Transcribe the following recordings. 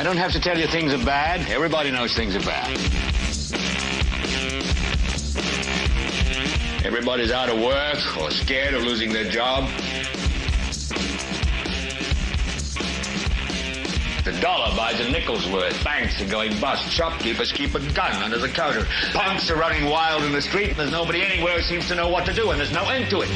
don't have to tell you things are bad. Everybody knows things are bad. Everybody's out of work or scared of losing their job. The dollar buys a nickel's worth. Banks are going bust. Shopkeepers keep a gun under the counter. Punks are running wild in the street, and there's nobody anywhere who seems to know what to do, and there's no end to it.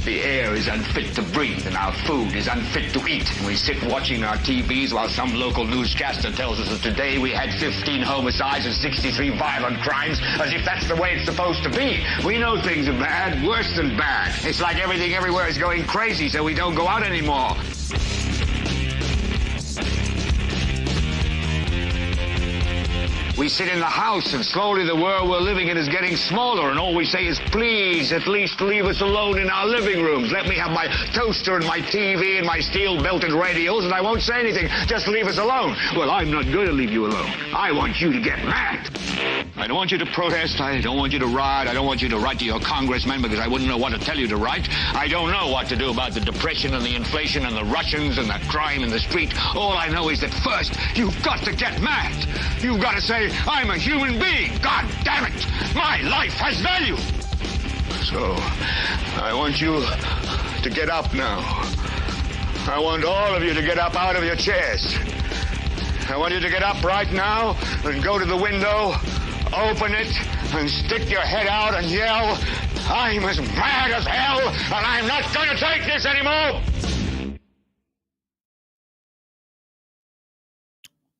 The air is unfit to breathe, and our food is unfit to eat. And we sit watching our TVs while some local newscaster tells us that today we had 15 homicides and 63 violent crimes, as if that's the way it's supposed to be. We know things are bad, worse than bad. It's like everything everywhere is going crazy, so we don't go out anymore. We sit in the house, and slowly the world we're living in is getting smaller, and all we say is, please, at least leave us alone in our living rooms. Let me have my toaster and my TV and my steel-belted radios, and I won't say anything. Just leave us alone. Well, I'm not going to leave you alone. I want you to get mad. I don't want you to protest. I don't want you to riot. I don't want you to write to your congressman, because I wouldn't know what to tell you to write. I don't know what to do about the depression and the inflation and the Russians and the crime in the street. All I know is that first, you've got to get mad. You've got to say, I'm a human being. God damn it. My life has value. So, I want you to get up now. I want all of you to get up out of your chairs. I want you to get up right now and go to the window, open it, and stick your head out and yell, I'm as mad as hell, and I'm not going to take this anymore.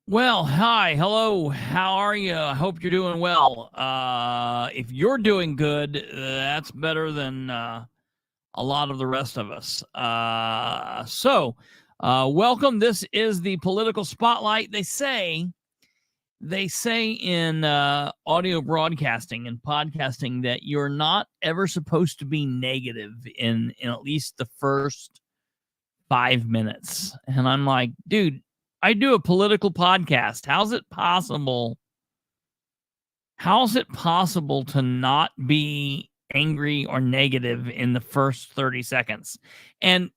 Well, hi, hello, how are you? I hope you're doing well. If you're doing good, that's better than a lot of the rest of us. Welcome. This is the Political Spotlight. They say in audio broadcasting and podcasting that you're not ever supposed to be negative in at least the first 5 minutes. And I'm like, dude, I do a political podcast. How's it possible to not be angry or negative in the first 30 seconds? And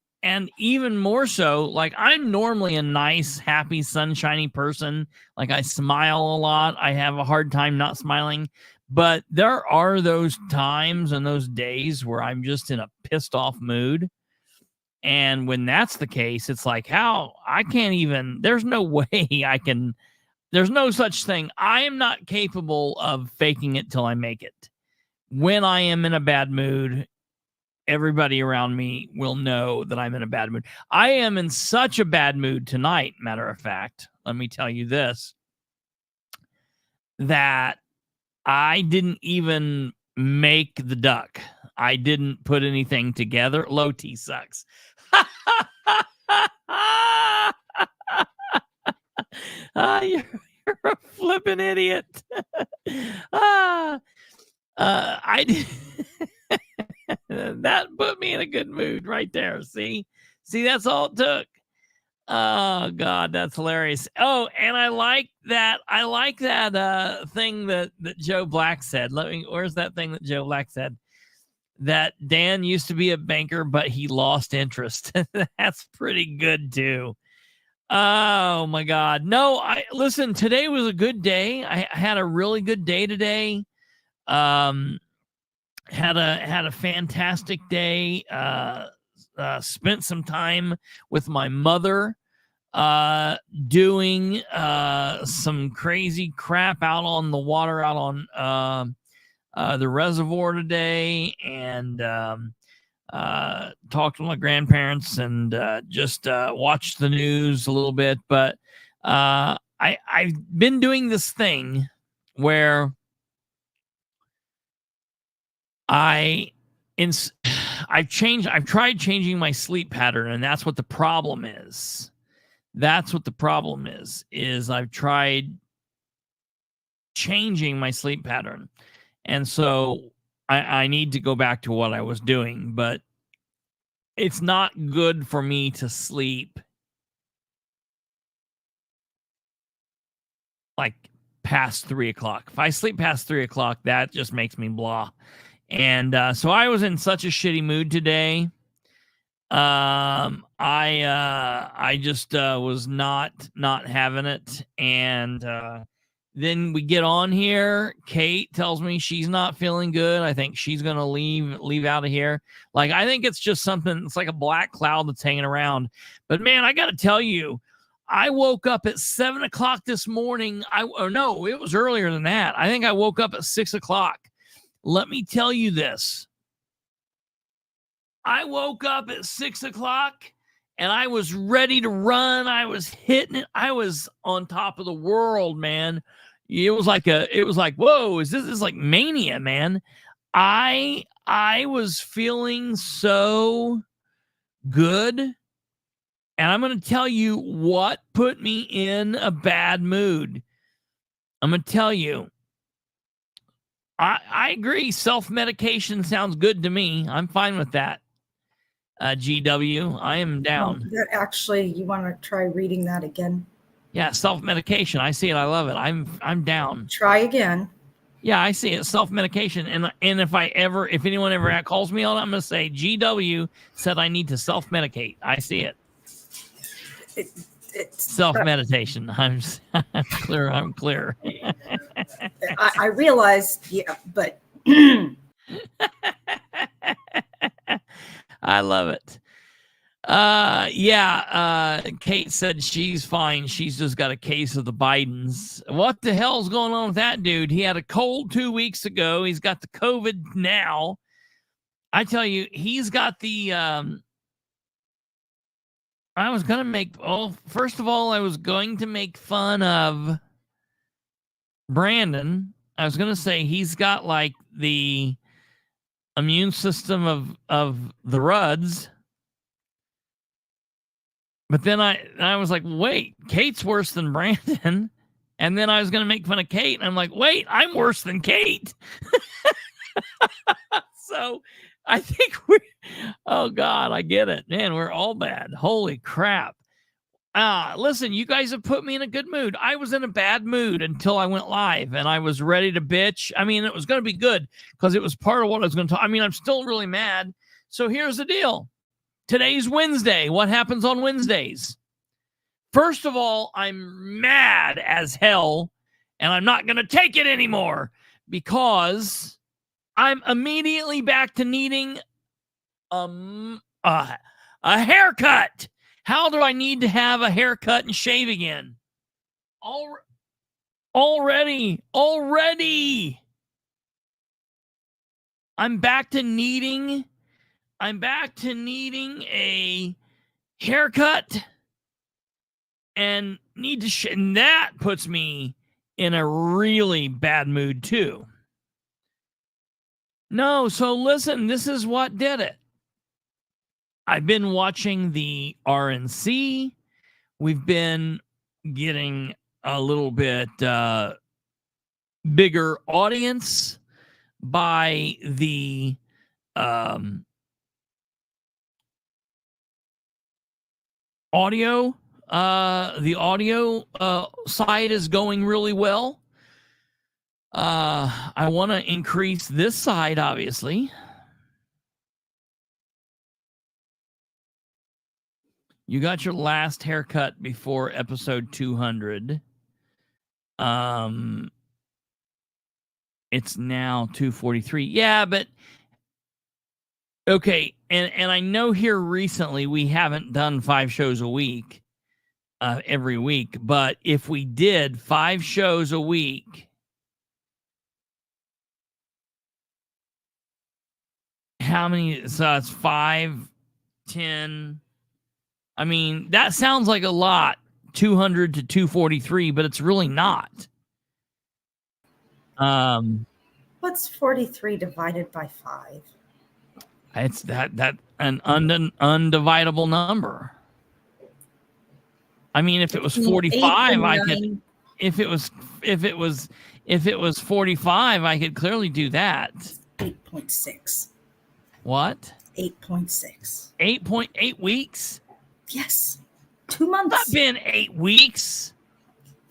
even more so, like, I'm normally a nice, happy, sunshiny person. Like, I smile a lot. I have a hard time not smiling. But there are those times and those days where I'm just in a pissed off mood. And when that's the case, it's like, there's no way there's no such thing. I am not capable of faking it till I make it. When I am in a bad mood, everybody around me will know that I'm in a bad mood. I am in such a bad mood tonight, matter of fact, let me tell you this, that I didn't even make the duck. I didn't put anything together. Low T sucks. You're a flippin' idiot. I did. That put me in a good mood right there. See, that's all it took. Oh God, that's hilarious. Oh, and I like that thing that Joe Black said. Where's that thing that Joe Black said? That Dan used to be a banker, but he lost interest. That's pretty good too. Oh my God. No, listen, today was a good day. I had a really good day today. Had a fantastic day. Spent some time with my mother, doing some crazy crap out on the water, out on the reservoir today, and talked to my grandparents and just watched the news a little bit. But I've been doing this thing where I've tried changing my sleep pattern, and that's what the problem is. Is I've tried changing my sleep pattern. And so I need to go back to what I was doing, but it's not good for me to sleep like past 3 o'clock. If I sleep past 3 o'clock, that just makes me blah. And so I was in such a shitty mood today I just was not having it, and then we get on here. Kate tells me she's not feeling good. I think she's gonna leave out of here. Like, I think it's just something. It's like a black cloud that's hanging around. But man, I got to tell you, I woke up at 7 o'clock this morning. No, it was earlier than that. I think I woke up at 6 o'clock. Let me tell you this. I woke up at 6 o'clock and I was ready to run. I was hitting it. I was on top of the world, man. It was like, whoa, this is like mania, man. I was feeling so good. And I'm going to tell you what put me in a bad mood. I'm going to tell you. I agree. Self-medication sounds good to me. I'm fine with that. GW, I am down. That actually, you want to try reading that again? Yeah, self-medication. I see it. I love it. I'm down. Try again. Yeah, I see it. Self-medication. And if anyone ever calls me on it, I'm going to say GW said I need to self-medicate. I see it. It's self-meditation. I'm clear. I'm clear. I realized, yeah, but I love it. Kate said she's fine. She's just got a case of the Bidens. What the hell's going on with that dude? He had a cold 2 weeks ago. He's got the COVID now. I tell you, he's got the first of all, I was going to make fun of Brandon. I was going to say he's got like the immune system of the Rudds. But then I was like, wait, Kate's worse than Brandon. And then I was going to make fun of Kate. And I'm like, wait, I'm worse than Kate. So I think oh God, I get it. Man, we're all bad. Holy crap. Listen, you guys have put me in a good mood. I was in a bad mood until I went live and I was ready to bitch. I mean, it was going to be good because it was part of what I was going to talk. I mean, I'm still really mad. So here's the deal. Today's Wednesday. What happens on Wednesdays? First of all, I'm mad as hell and I'm not going to take it anymore because I'm immediately back to needing a haircut. How do I need to have a haircut and shave again? Already. I'm back to needing a haircut and and that puts me in a really bad mood too. No, so listen, this is what did it. I've been watching the RNC. We've been getting a little bit bigger audience by the audio. The audio side is going really well. I want to increase this side, obviously. You got your last haircut before episode 200. It's now 243. Yeah, but okay. And I know here recently we haven't done 5 shows a week, every week. But if we did 5 shows a week, how many? So it's 5, 10. I mean, that sounds like a lot, 200 to 243, but it's really not. What's 43 divided by 5? It's that an undividable number. I mean, if it was 45, I could. If it was 45, I could clearly do that. 8.6. What? 8.6. 8.8 weeks. Yes. 2 months. It's not been 8 weeks.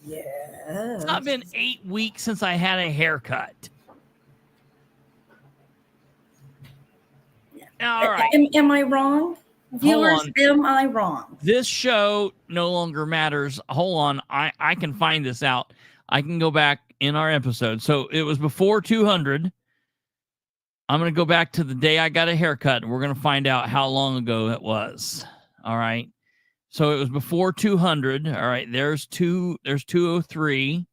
Yeah. It's not been 8 weeks since I had a haircut. All right. Am I wrong? Viewers, am I wrong? This show no longer matters. Hold on. I can find this out. I can go back in our episode. So it was before 200. I'm going to go back to the day I got a haircut, and we're going to find out how long ago it was. All right. So it was before 200. All right. There's 203.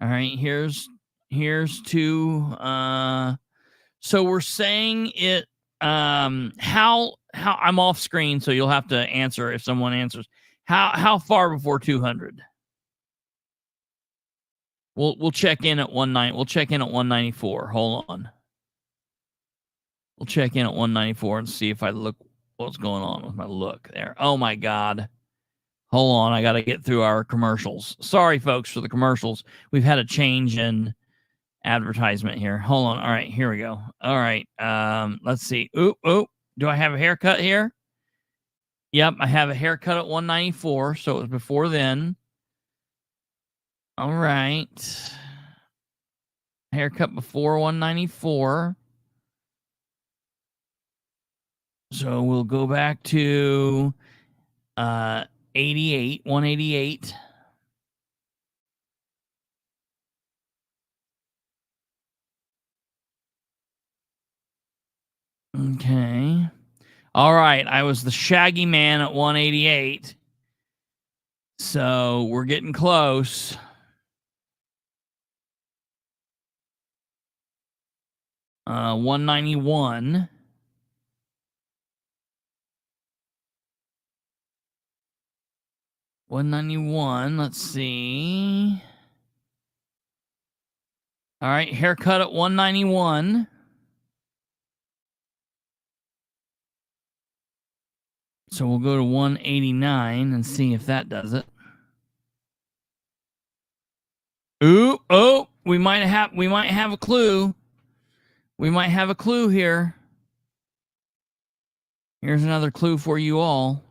All right. Here's 2. So we're saying it, how I'm off screen, so you'll have to answer if someone answers. How far before 200? We'll check in at 19. We'll check in at 194. Hold on. We'll check in at 194 and see if I look what's going on with my look there. Oh my God. Hold on, I got to get through our commercials. Sorry, folks, for the commercials. We've had a change in advertisement here. Hold on. All right, here we go. All right. Let's see. Do I have a haircut here? Yep, I have a haircut at 194, so it was before then. All right. Haircut before 194. So we'll go back to 188. Okay. All right. I was the Shaggy Man at 188. So we're getting close. Uh, 191. Let's see. All right. Haircut at 191. So we'll go to 189 and see if that does it. We might have a clue. We might have a clue here. Here's another clue for you all.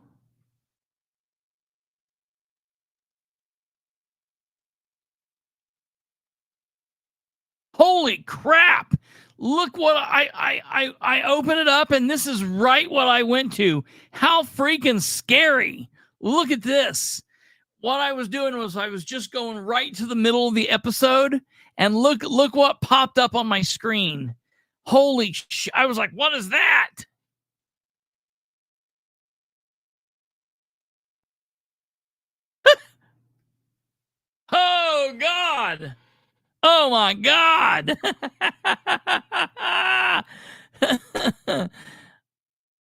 Holy crap! Look what I open it up, and this is right what I went to. How freaking scary. Look at this. What I was doing was I was just going right to the middle of the episode, and look what popped up on my screen. Holy sh! I was like, what is that? Oh, God. Oh, my God.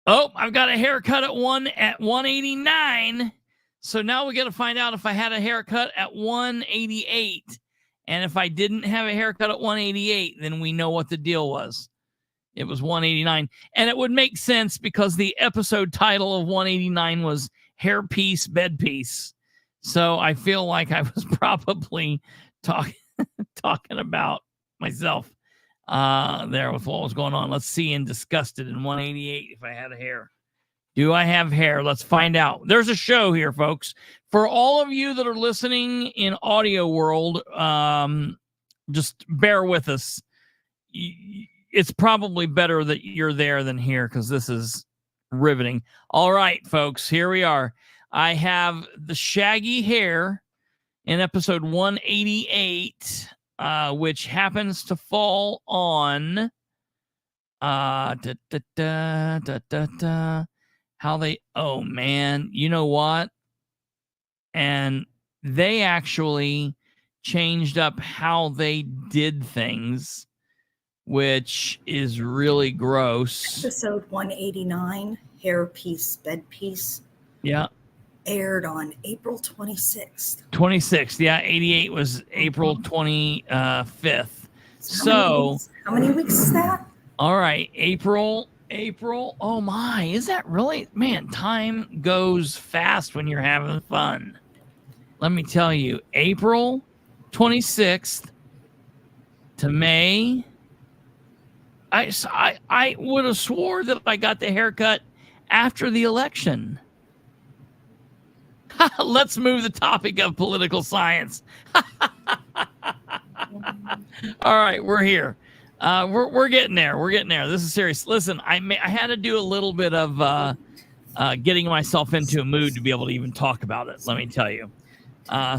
Oh, I've got a haircut at 189. So now we got to find out if I had a haircut at 188. And if I didn't have a haircut at 188, then we know what the deal was. It was 189. And it would make sense because the episode title of 189 was Hairpiece, Bedpiece. So I feel like I was probably talking about myself there with what was going on. Let's see in Disgusted in 188 if I had a hair. Do I have hair? Let's find out. There's a show here, folks. For all of you that are listening in audio world, just bear with us. It's probably better that you're there than here because this is riveting. All right, folks, here we are. I have the shaggy hair in episode 188, which happens to fall on how they, oh man, you know what? And they actually changed up how they did things, which is really gross. Episode 189, Hairpiece, Bedpiece. Yeah. Aired on April 26th. 26th, yeah. 88 was April 25th. So how many weeks is that? All right, April. Oh my, is that really? Man, time goes fast when you're having fun. Let me tell you, April 26th to May. I would have swore that I got the haircut after the election. Let's move the topic of political science. All right, we're here. We're getting there. We're getting there. This is serious. Listen, I had to do a little bit of getting myself into a mood to be able to even talk about it, let me tell you.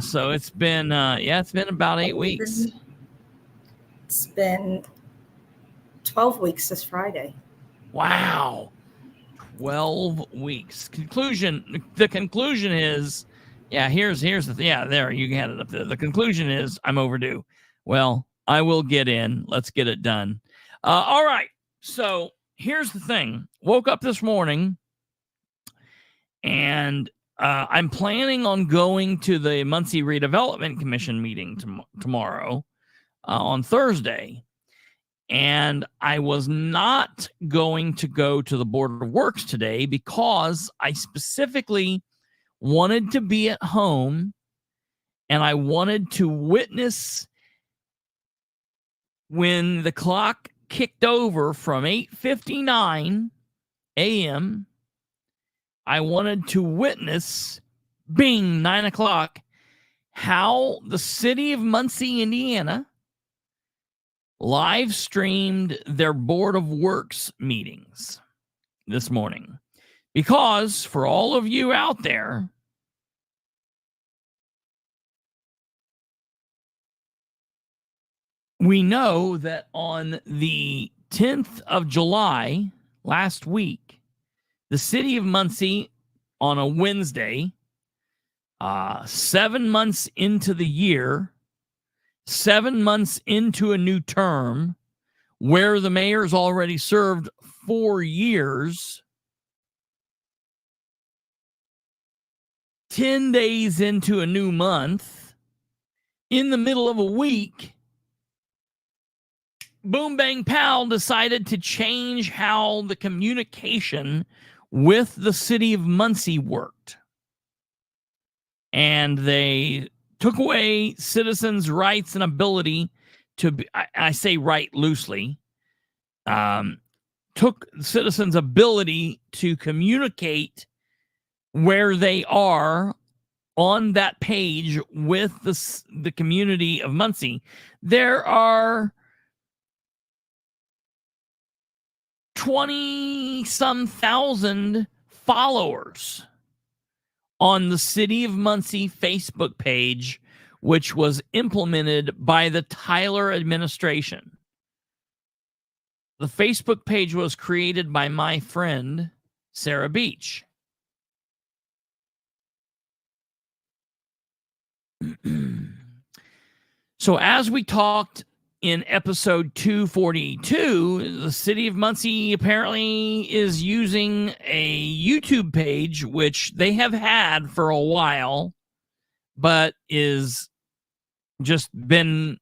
So it's been it's been about 8 weeks. It's been 12 weeks this Friday. Wow. 12 weeks. The conclusion is, here's the there, you had it up there. The conclusion is I'm overdue. Well, I will get in. Let's get it done. All right. So here's the thing. Woke up this morning and I'm planning on going to the Muncie Redevelopment Commission meeting tomorrow on Thursday. And I was not going to go to the Board of Works today because I specifically wanted to be at home and I wanted to witness when the clock kicked over from 8:59 a.m. I wanted to witness, bing, 9 o'clock, how the city of Muncie, Indiana, live streamed their Board of Works meetings this morning. Because for all of you out there, we know that on the 10th of July, last week, the city of Muncie, on a Wednesday, 7 months into the year, 7 months into a new term, where the mayor's already served 4 years, 10 days into a new month, in the middle of a week, boom, bang, pow, decided to change how the communication with the city of Muncie worked. And they took away citizens' rights and ability to be, I say right loosely, took citizens' ability to communicate where they are on that page with the community of Muncie. There are 20-some thousand followers on the City of Muncie Facebook page, which was implemented by the Tyler administration. The Facebook page was created by my friend, Sarah Beach. So as we talked in episode 242, the city of Muncie apparently is using a YouTube page, which they have had for a while, but is just been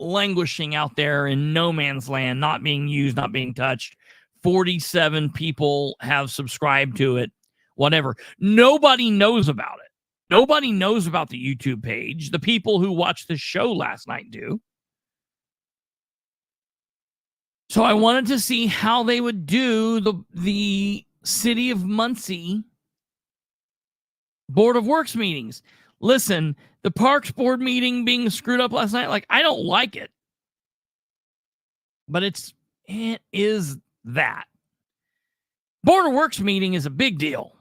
languishing out there in no man's land, not being used, not being touched. 47 people have subscribed to it, whatever. Nobody knows about it. Nobody knows about the YouTube page. The people who watched the show last night do. So I wanted to see how they would do the City of Muncie Board of Works meetings. Listen, the Parks Board meeting being screwed up last night, like, I don't like it. But it is that. Board of Works meeting is a big deal.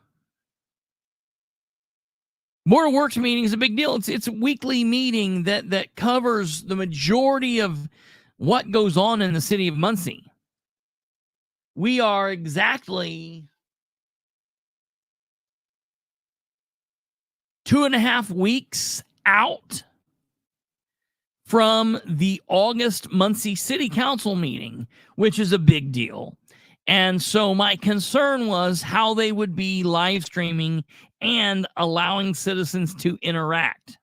Board of Works meeting is a big deal. It's a weekly meeting that covers the majority of what goes on in the city of Muncie. We are exactly 2.5 weeks out from the August Muncie City Council meeting, which is a big deal. And so my concern was how they would be live streaming and allowing citizens to interact.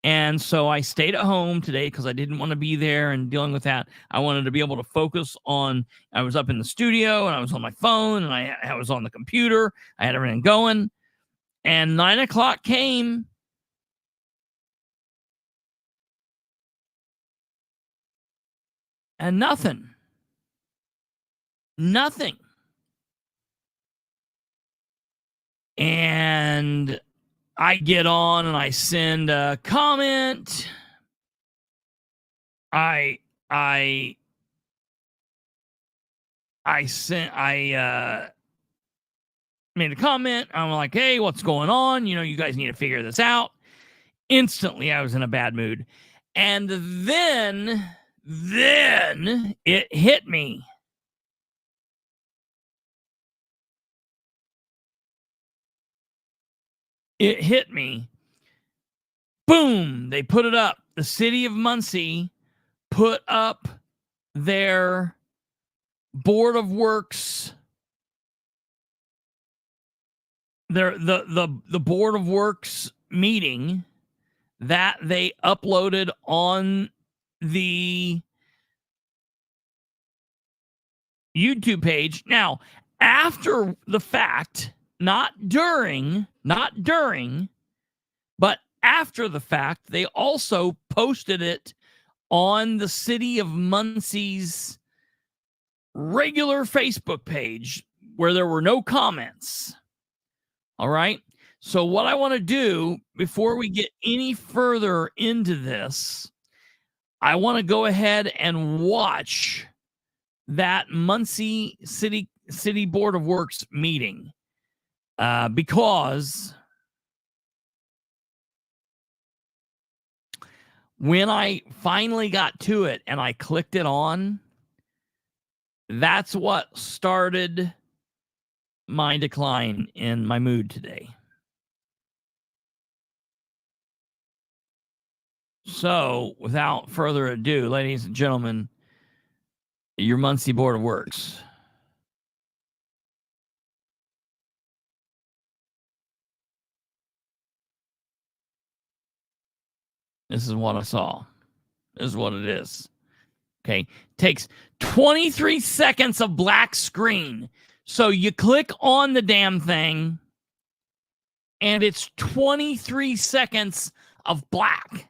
And so I stayed at home today because I didn't want to be there and dealing with that. I wanted to be able to focus on, I was up in the studio and I was on my phone and I was on the computer. I had everything going. And 9 o'clock came. And nothing. And I get on and I send a comment. I made a comment. I'm like, hey, what's going on? You guys need to figure this out. Instantly, I was in a bad mood. And then it hit me. It hit me. Boom. They put it up. The City of Muncie put up their Board of Works, the Board of Works meeting that they uploaded on the YouTube page. Now, after the fact, not during, but after the fact, they also posted it on the City of Muncie's regular Facebook page where there were no comments. All right. So what I want to do before we get any further into this, I want to go ahead and watch that Muncie City Board of Works meeting because when I finally got to it and I clicked it on, that's what started my decline in my mood today. So, without further ado, ladies and gentlemen, your Muncie Board of Works. This is what I saw. This is what it is. Okay. Takes 23 seconds of black screen. So you click on the damn thing and it's 23 seconds of black.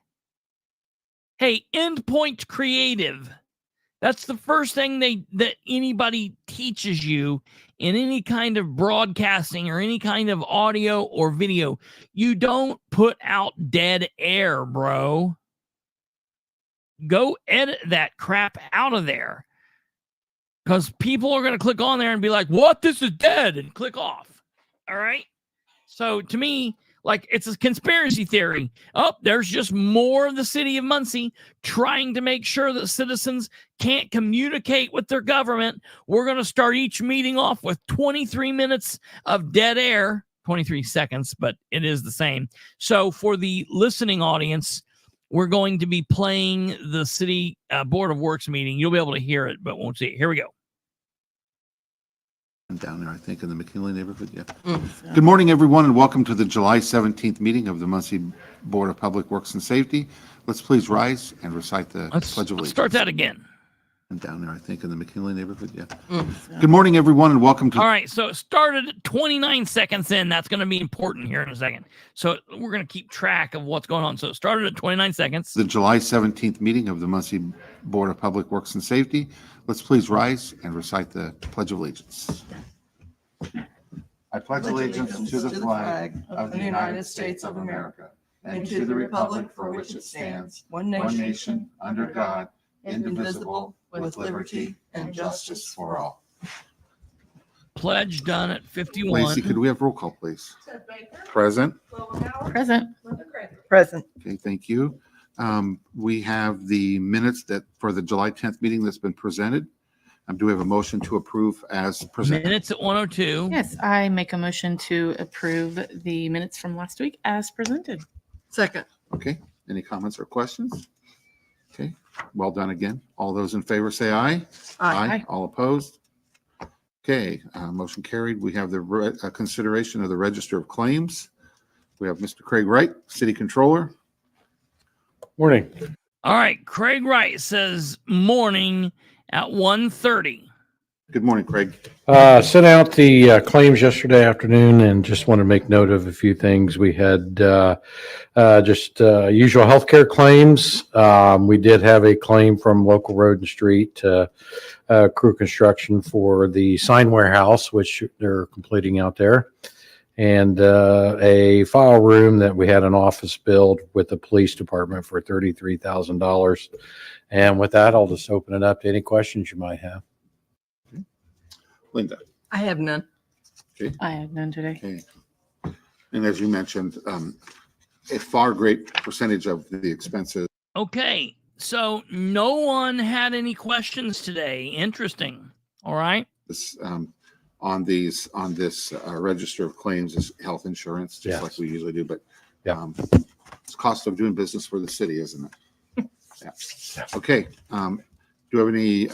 Hey, Endpoint Creative. That's the first thing that anybody teaches you in any kind of broadcasting or any kind of audio or video. You don't put out dead air, bro. Go edit that crap out of there. Because people are going to click on there and be like, what? This is dead, and click off. All right? So to me, like, it's a conspiracy theory. Oh, there's just more of the City of Muncie trying to make sure that citizens can't communicate with their government. We're going to start each meeting off with 23 minutes of dead air, 23 seconds, but it is the same. So for the listening audience, we're going to be playing the City Board of Works meeting. You'll be able to hear it, but won't see it. Here we go. Down there, I think, in the McKinley neighborhood. Yeah. Good morning, everyone, and welcome to the July 17th meeting of the Muncie Board of Public Works and Safety. Let's please rise and recite the Pledge of Allegiance. Let's start that again. And down there, I think, in the McKinley neighborhood. Yeah. Good morning, everyone, and welcome to. All right, so it started at 29 seconds in. That's going to be important here in a second. So we're going to keep track of what's going on. So it started at 29 seconds. The July 17th meeting of the Muncie Board of Public Works and Safety. Let's please rise and recite the Pledge of Allegiance. I pledge allegiance to the flag of the United States of America and to the republic for which it stands, one nation, under God, indivisible, with liberty and justice for all. Pledge done at 51. Lacey, could we have roll call, please? Present. Present. Present. Okay, thank you. We have the minutes that for the July 10th meeting that's been presented. Do we have a motion to approve as presented? Minutes at 102. Yes, I make a motion to approve the minutes from last week as presented. Second. Okay, any comments or questions? Okay, well done again. All those in favor say aye. Aye. All opposed? Okay, motion carried. We have the consideration of the Register of Claims. We have Mr. Craig Wright, City Controller. Morning. All right, Craig Wright says morning at 1:30. Good morning, Craig. Sent out the claims yesterday afternoon and just want to make note of a few things. We had just usual healthcare claims. We did have a claim from local road and street crew construction for the sign warehouse, which they're completing out there, and a file room that we had an office build with the police department for $33,000. And with that, I'll just open it up to any questions you might have. Linda. I have none. Okay. I had none today. Okay. And as you mentioned, a far great percentage of the expenses. Okay, so no one had any questions today. Interesting. All right. This, on this register of claims is health insurance, just Yes. like we usually do, but Yeah. it's cost of doing business for the city, isn't it? Yeah. Okay. Do we have any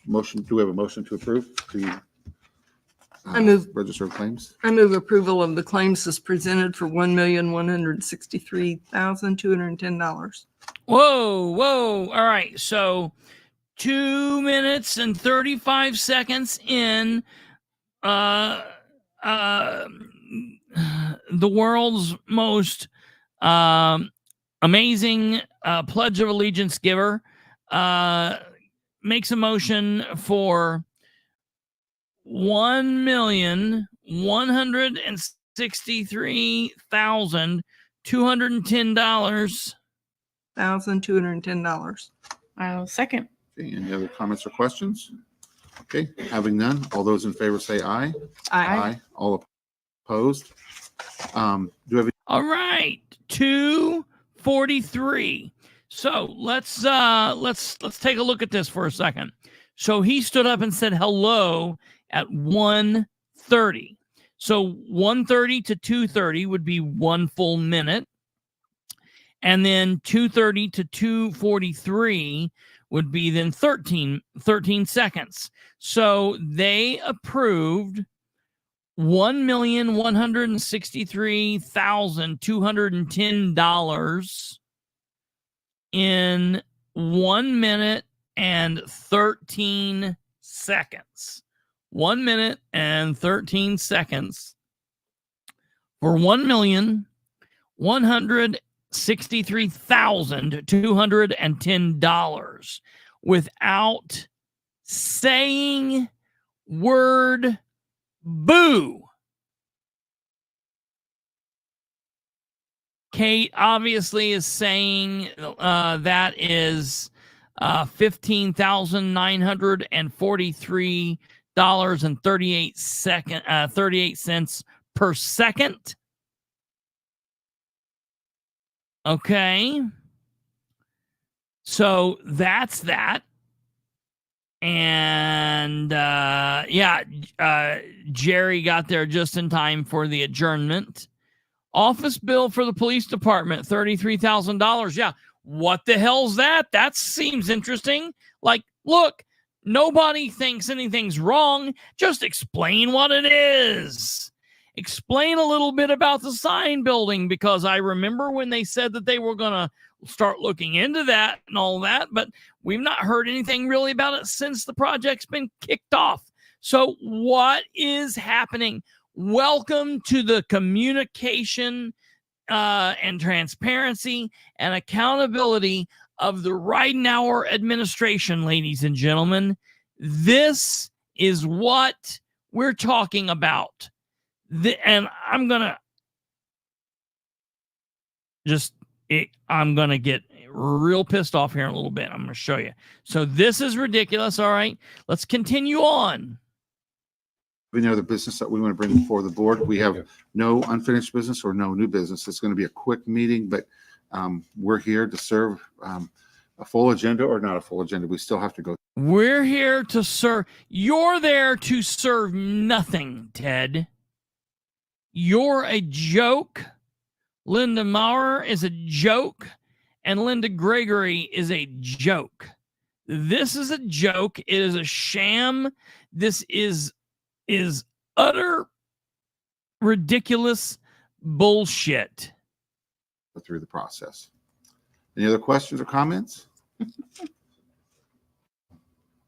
motion? Do we have a motion to approve the I move- register of claims? I move approval of the claims as presented for $1,163,210. Whoa, whoa. All right. So 2 minutes and 35 seconds in, the world's most amazing Pledge of Allegiance giver makes a motion for $1,163,210. $1,210. I'll second. Okay, any other comments or questions? Okay, having none, all those in favor say aye. Aye. All opposed? Do we have All right, 2:43. So let's take a look at this for a second. So he stood up and said hello at 1:30. So 1:30 to 2:30 would be 1 full minute. And then 2:30 to 2:43 would be then 13 seconds. So they approved $1,163,210 in 1 minute and 13 seconds. 1 minute and 13 seconds for $1,163,210 without saying word boo. Kate obviously is saying that is $15,943.38 per second. Okay. So that's that. And Jerry got there just in time for the adjournment. Office bill for the police department, $33,000. Yeah. What the hell's that? That seems interesting. Like, look, nobody thinks anything's wrong. Just explain what it is. Explain a little bit about the sign building, because I remember when they said that they were going to start looking into that and all that, but we've not heard anything really about it since the project's been kicked off. So what is happening? Welcome to the communication and transparency and accountability of the Ridenour administration, ladies and gentlemen. This is what we're talking about. And I'm going to get real pissed off here in a little bit. I'm going to show you. So this is ridiculous. All right, let's continue on. any other business that we want to bring before the board? We have no unfinished business or no new business. It's going to be a quick meeting, but we're here to serve a full agenda or not a full agenda. We still have to go. We're here to serve. You're there to serve nothing, Ted. You're a joke. Linda Maurer is a joke, and Linda Gregory is a joke. This is a joke. It is a sham. This is utter ridiculous bullshit. Go through the process. Any other questions or comments?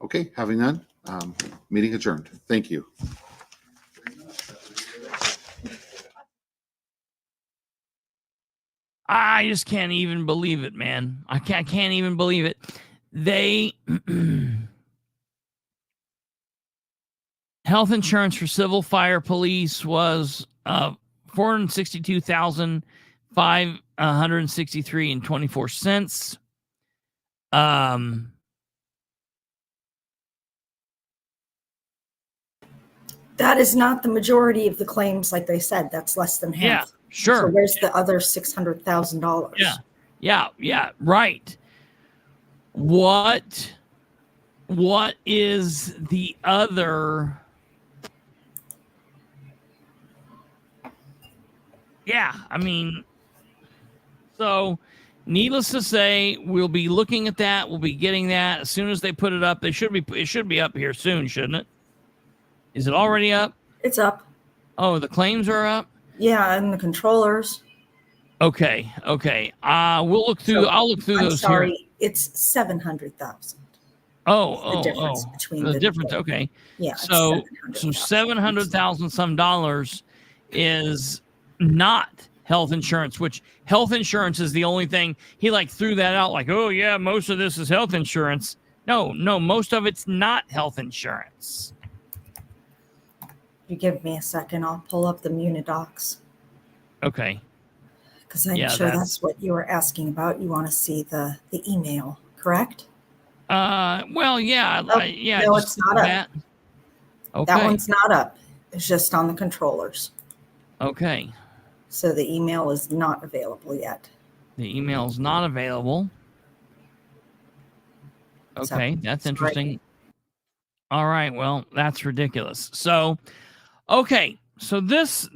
Okay, having none, meeting adjourned. Thank you. I just can't even believe it, man. I can't even believe it. They health insurance for civil fire police was $462,563.24. That is not the majority of the claims, like they said. That's less than Yeah, half. sure. So where's the other $600,000? Yeah, right. What is the other? Yeah, I mean, so needless to say, we'll be looking at that. We'll be getting that as soon as they put it up. It should be up here soon, shouldn't it? Is it already up? It's up. Oh, the claims are up? Yeah, and the controllers. Okay. We'll look through. So, I'll look through I'm those sorry, here. it's 700,000. Oh, The difference between the the difference. two. Okay. Yeah. it's So 700,000. $700,000 some dollars is not health insurance, which health insurance is the only thing he like threw that out like, oh yeah, most of this is health insurance. No, most of it's not health insurance. You give me a second, I'll pull up the Munidocs Okay. because I'm Yeah, sure that's- that's what you were asking about. You want to see the email, correct? Well, yeah, Oh, yeah. no, just it's not up. that. Okay. That one's not up. It's just on the controllers. Okay. So the email is not available yet. The email's not available. So, Okay, that's sorry. interesting. All right, well, that's ridiculous. So, okay, so this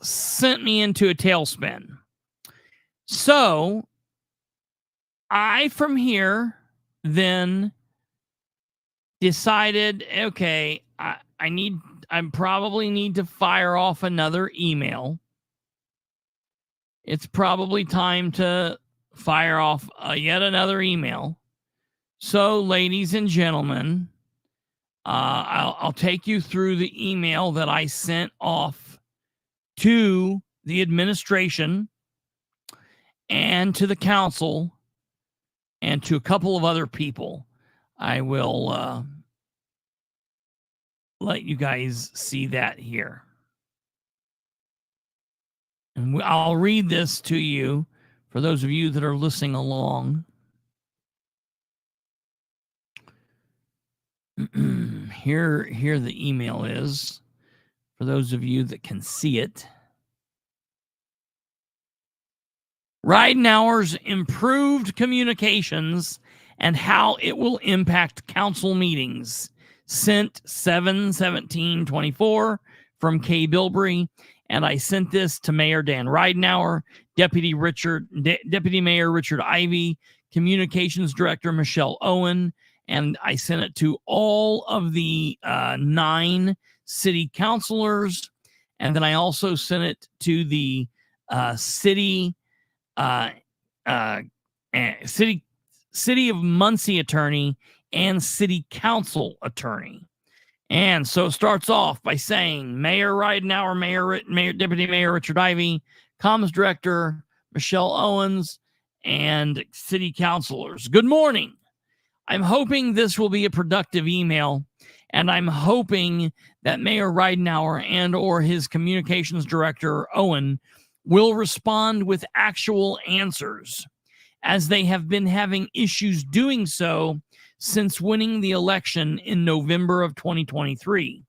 sent me into a tailspin. So, I from here then decided, okay, I probably need to fire off another email. It's probably time to fire off yet another email. So, ladies and gentlemen, I'll take you through the email that I sent off to the administration and to the council and to a couple of other people. I will let you guys see that here. And I'll read this to you for those of you that are listening along. Here the email is for those of you that can see it. Ridenour's improved communications and how it will impact council meetings. Sent 7/17/24 from K. Bilbrey, and I sent this to Mayor Dan Ridenour, Deputy Mayor Richard Ivy, Communications Director Michelle Owen, and I sent it to all of the 9 city councilors, and then I also sent it to the City of Muncie attorney and city council attorney. And so it starts off by saying, Mayor Ridenour, Mayor Deputy Mayor Richard Ivy, Comms Director Michelle Owens, and city councilors. Good morning. I'm hoping this will be a productive email, and I'm hoping that Mayor Ridenour and or his communications director, Owen, will respond with actual answers, as they have been having issues doing so since winning the election in November of 2023.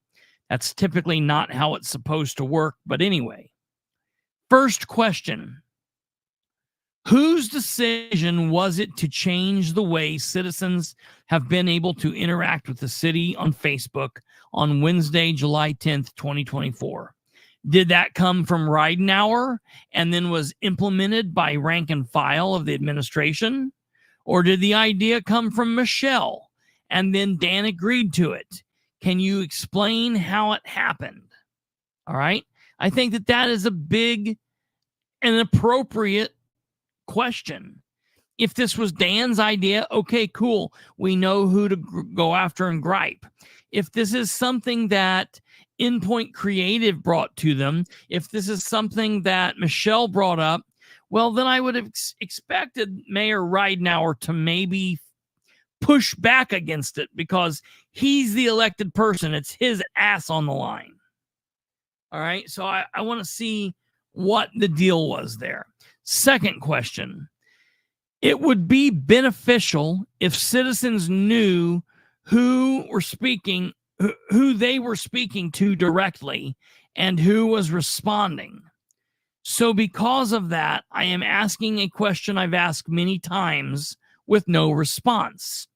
That's typically not how it's supposed to work, but anyway. First question. Whose decision was it to change the way citizens have been able to interact with the city on Facebook on Wednesday, July 10th, 2024? Did that come from Ridenour and then was implemented by rank and file of the administration? Or did the idea come from Michelle and then Dan agreed to it? Can you explain how it happened? All right. I think that is a big and appropriate question. If this was Dan's idea, okay, cool. We know who to go after and gripe. If this is something that Endpoint Creative brought to them, if this is something that Michelle brought up, well, then I would have expected Mayor Ridenour to maybe push back against it because he's the elected person. It's his ass on the line. All right. So I want to see what the deal was there. Second question. It would be beneficial if citizens knew who who they were speaking to directly and who was responding. So because of that, I am asking a question I've asked many times with no response.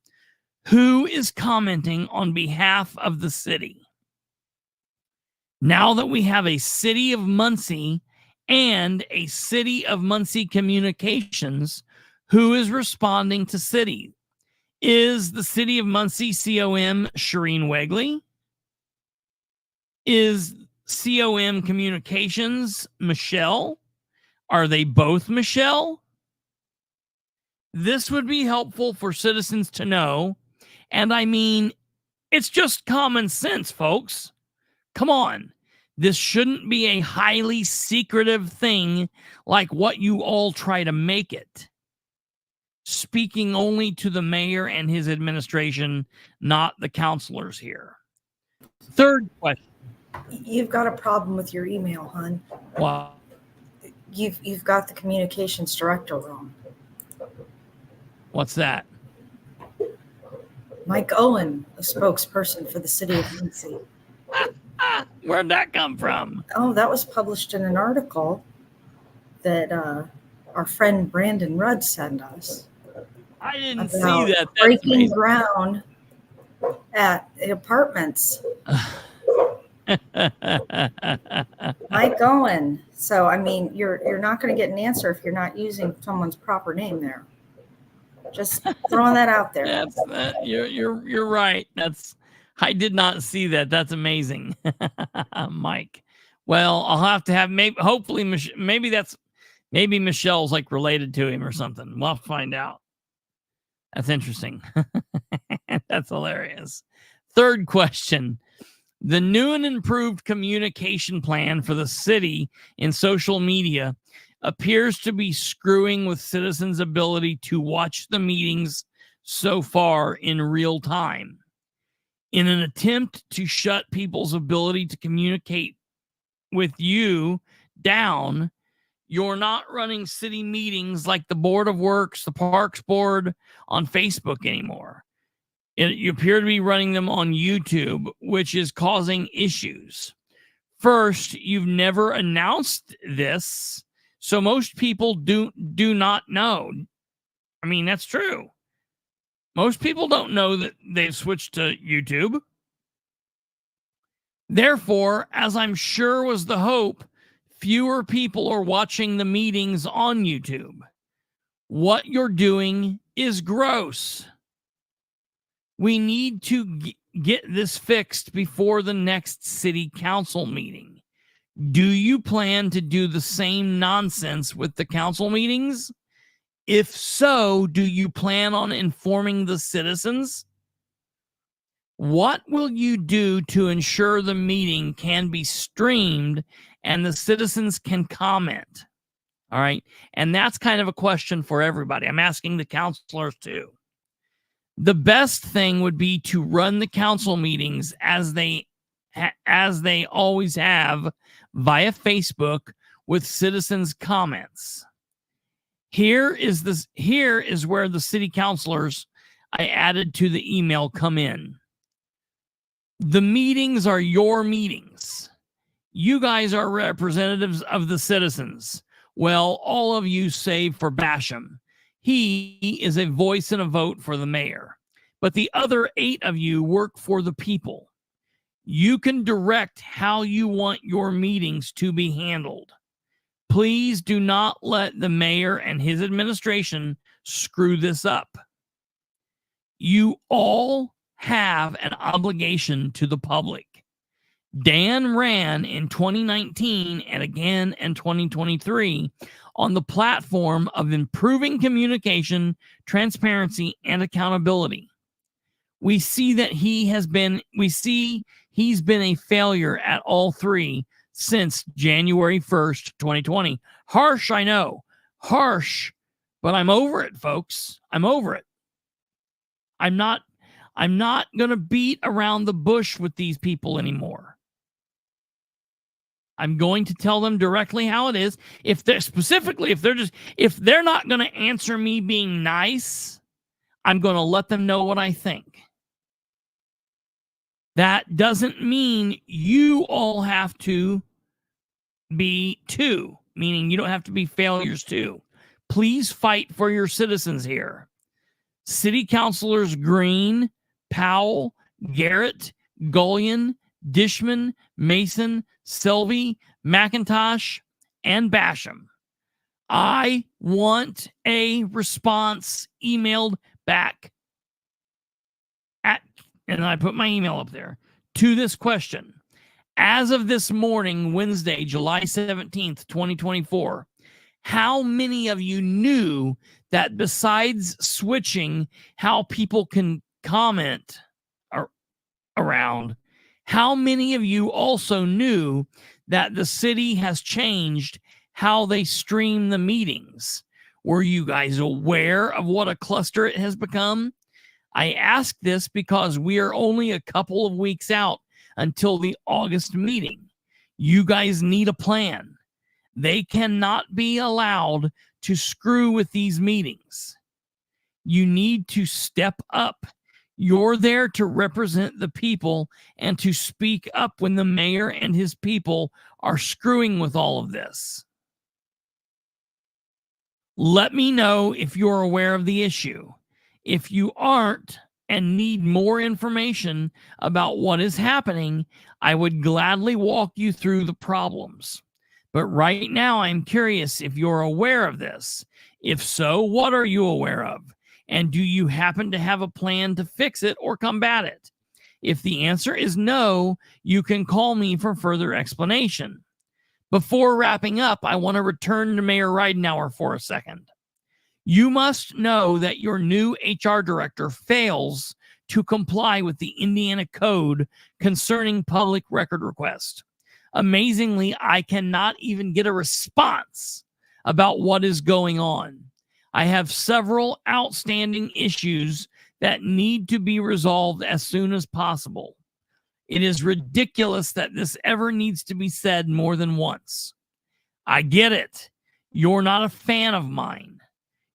Who is commenting on behalf of the city? Now that we have a City of Muncie and a City of Muncie Communications, who is responding to city? Is the City of Muncie COM Shireen Wegley? Is COM Communications Michelle? Are they both Michelle? This would be helpful for citizens to know. And I mean, it's just common sense, folks. Come on. This shouldn't be a highly secretive thing like what you all try to make it. Speaking only to the mayor and his administration, not the councilors here. Third question. You've got a problem with your email, hon. Wow. You've got the communications director wrong. What's that? Mike Owen, a spokesperson for the city of Muncie. Where'd that come from? Oh, that was published in an article that our friend Brandon Rudd sent us. I didn't see about that. That's breaking amazing. ground at the apartments. Mike Owen. So, I mean, you're not going to get an answer if you're not using someone's proper name there. Just throwing that out there. You're right. I did not see that. That's amazing, Mike. Well, I'll have to have hopefully maybe Michelle's like related to him or something. We'll have to find out. That's interesting. That's hilarious. Third question. The new and improved communication plan for the city in social media appears to be screwing with citizens' ability to watch the meetings so far in real time. In an attempt to shut people's ability to communicate with you down, you're not running city meetings like the Board of Works, the Parks Board on Facebook anymore. You appear to be running them on YouTube, which is causing issues. First, you've never announced this, so most people do not know. I mean, that's true. Most people don't know that they've switched to YouTube. Therefore, as I'm sure was the hope, fewer people are watching the meetings on YouTube. What you're doing is gross. We need to get this fixed before the next city council meeting. Do you plan to do the same nonsense with the council meetings? If so, do you plan on informing the citizens? What will you do to ensure the meeting can be streamed and the citizens can comment? All right. And that's kind of a question for everybody. I'm asking the councilors too. The best thing would be to run the council meetings as they always have via Facebook with citizens' comments. Here is where the city councilors I added to the email come in. The meetings are your meetings. You guys are representatives of the citizens. Well, all of you save for Basham. He is a voice and a vote for the mayor. But the other 8 of you work for the people. You can direct how you want your meetings to be handled. Please do not let the mayor and his administration screw this up. You all have an obligation to the public. Dan ran in 2019 and again in 2023 on the platform of improving communication, transparency, and accountability. We see that he's been a failure at all 3 since January 1st, 2020. Harsh, I know. Harsh, but I'm over it, folks. I'm over it. I'm not going to beat around the bush with these people anymore. I'm going to tell them directly how it is. If they're not going to answer me being nice, I'm going to let them know what I think. That doesn't mean you all have to be too, meaning you don't have to be failures too. Please fight for your citizens here. City Councilors Green, Powell, Garrett, Gullion, Dishman, Mason, Selvey, McIntosh, and Basham. I want a response emailed back and I put my email up there, to this question. As of this morning, Wednesday, July 17th, 2024, how many of you knew that besides switching how people can comment around, how many of you also knew that the city has changed how they stream the meetings? Were you guys aware of what a cluster it has become? I ask this because we are only a couple of weeks out until the August meeting. You guys need a plan. They cannot be allowed to screw with these meetings. You need to step up. You're there to represent the people and to speak up when the mayor and his people are screwing with all of this. Let me know if you're aware of the issue. If you aren't and need more information about what is happening, I would gladly walk you through the problems. But right now, I'm curious if you're aware of this. If so, what are you aware of? And do you happen to have a plan to fix it or combat it? If the answer is no, you can call me for further explanation. Before wrapping up, I want to return to Mayor Ridenour for a second. You must know that your new HR director fails to comply with the Indiana Code concerning public record requests. Amazingly, I cannot even get a response about what is going on. I have several outstanding issues that need to be resolved as soon as possible. It is ridiculous that this ever needs to be said more than once. I get it. You're not a fan of mine.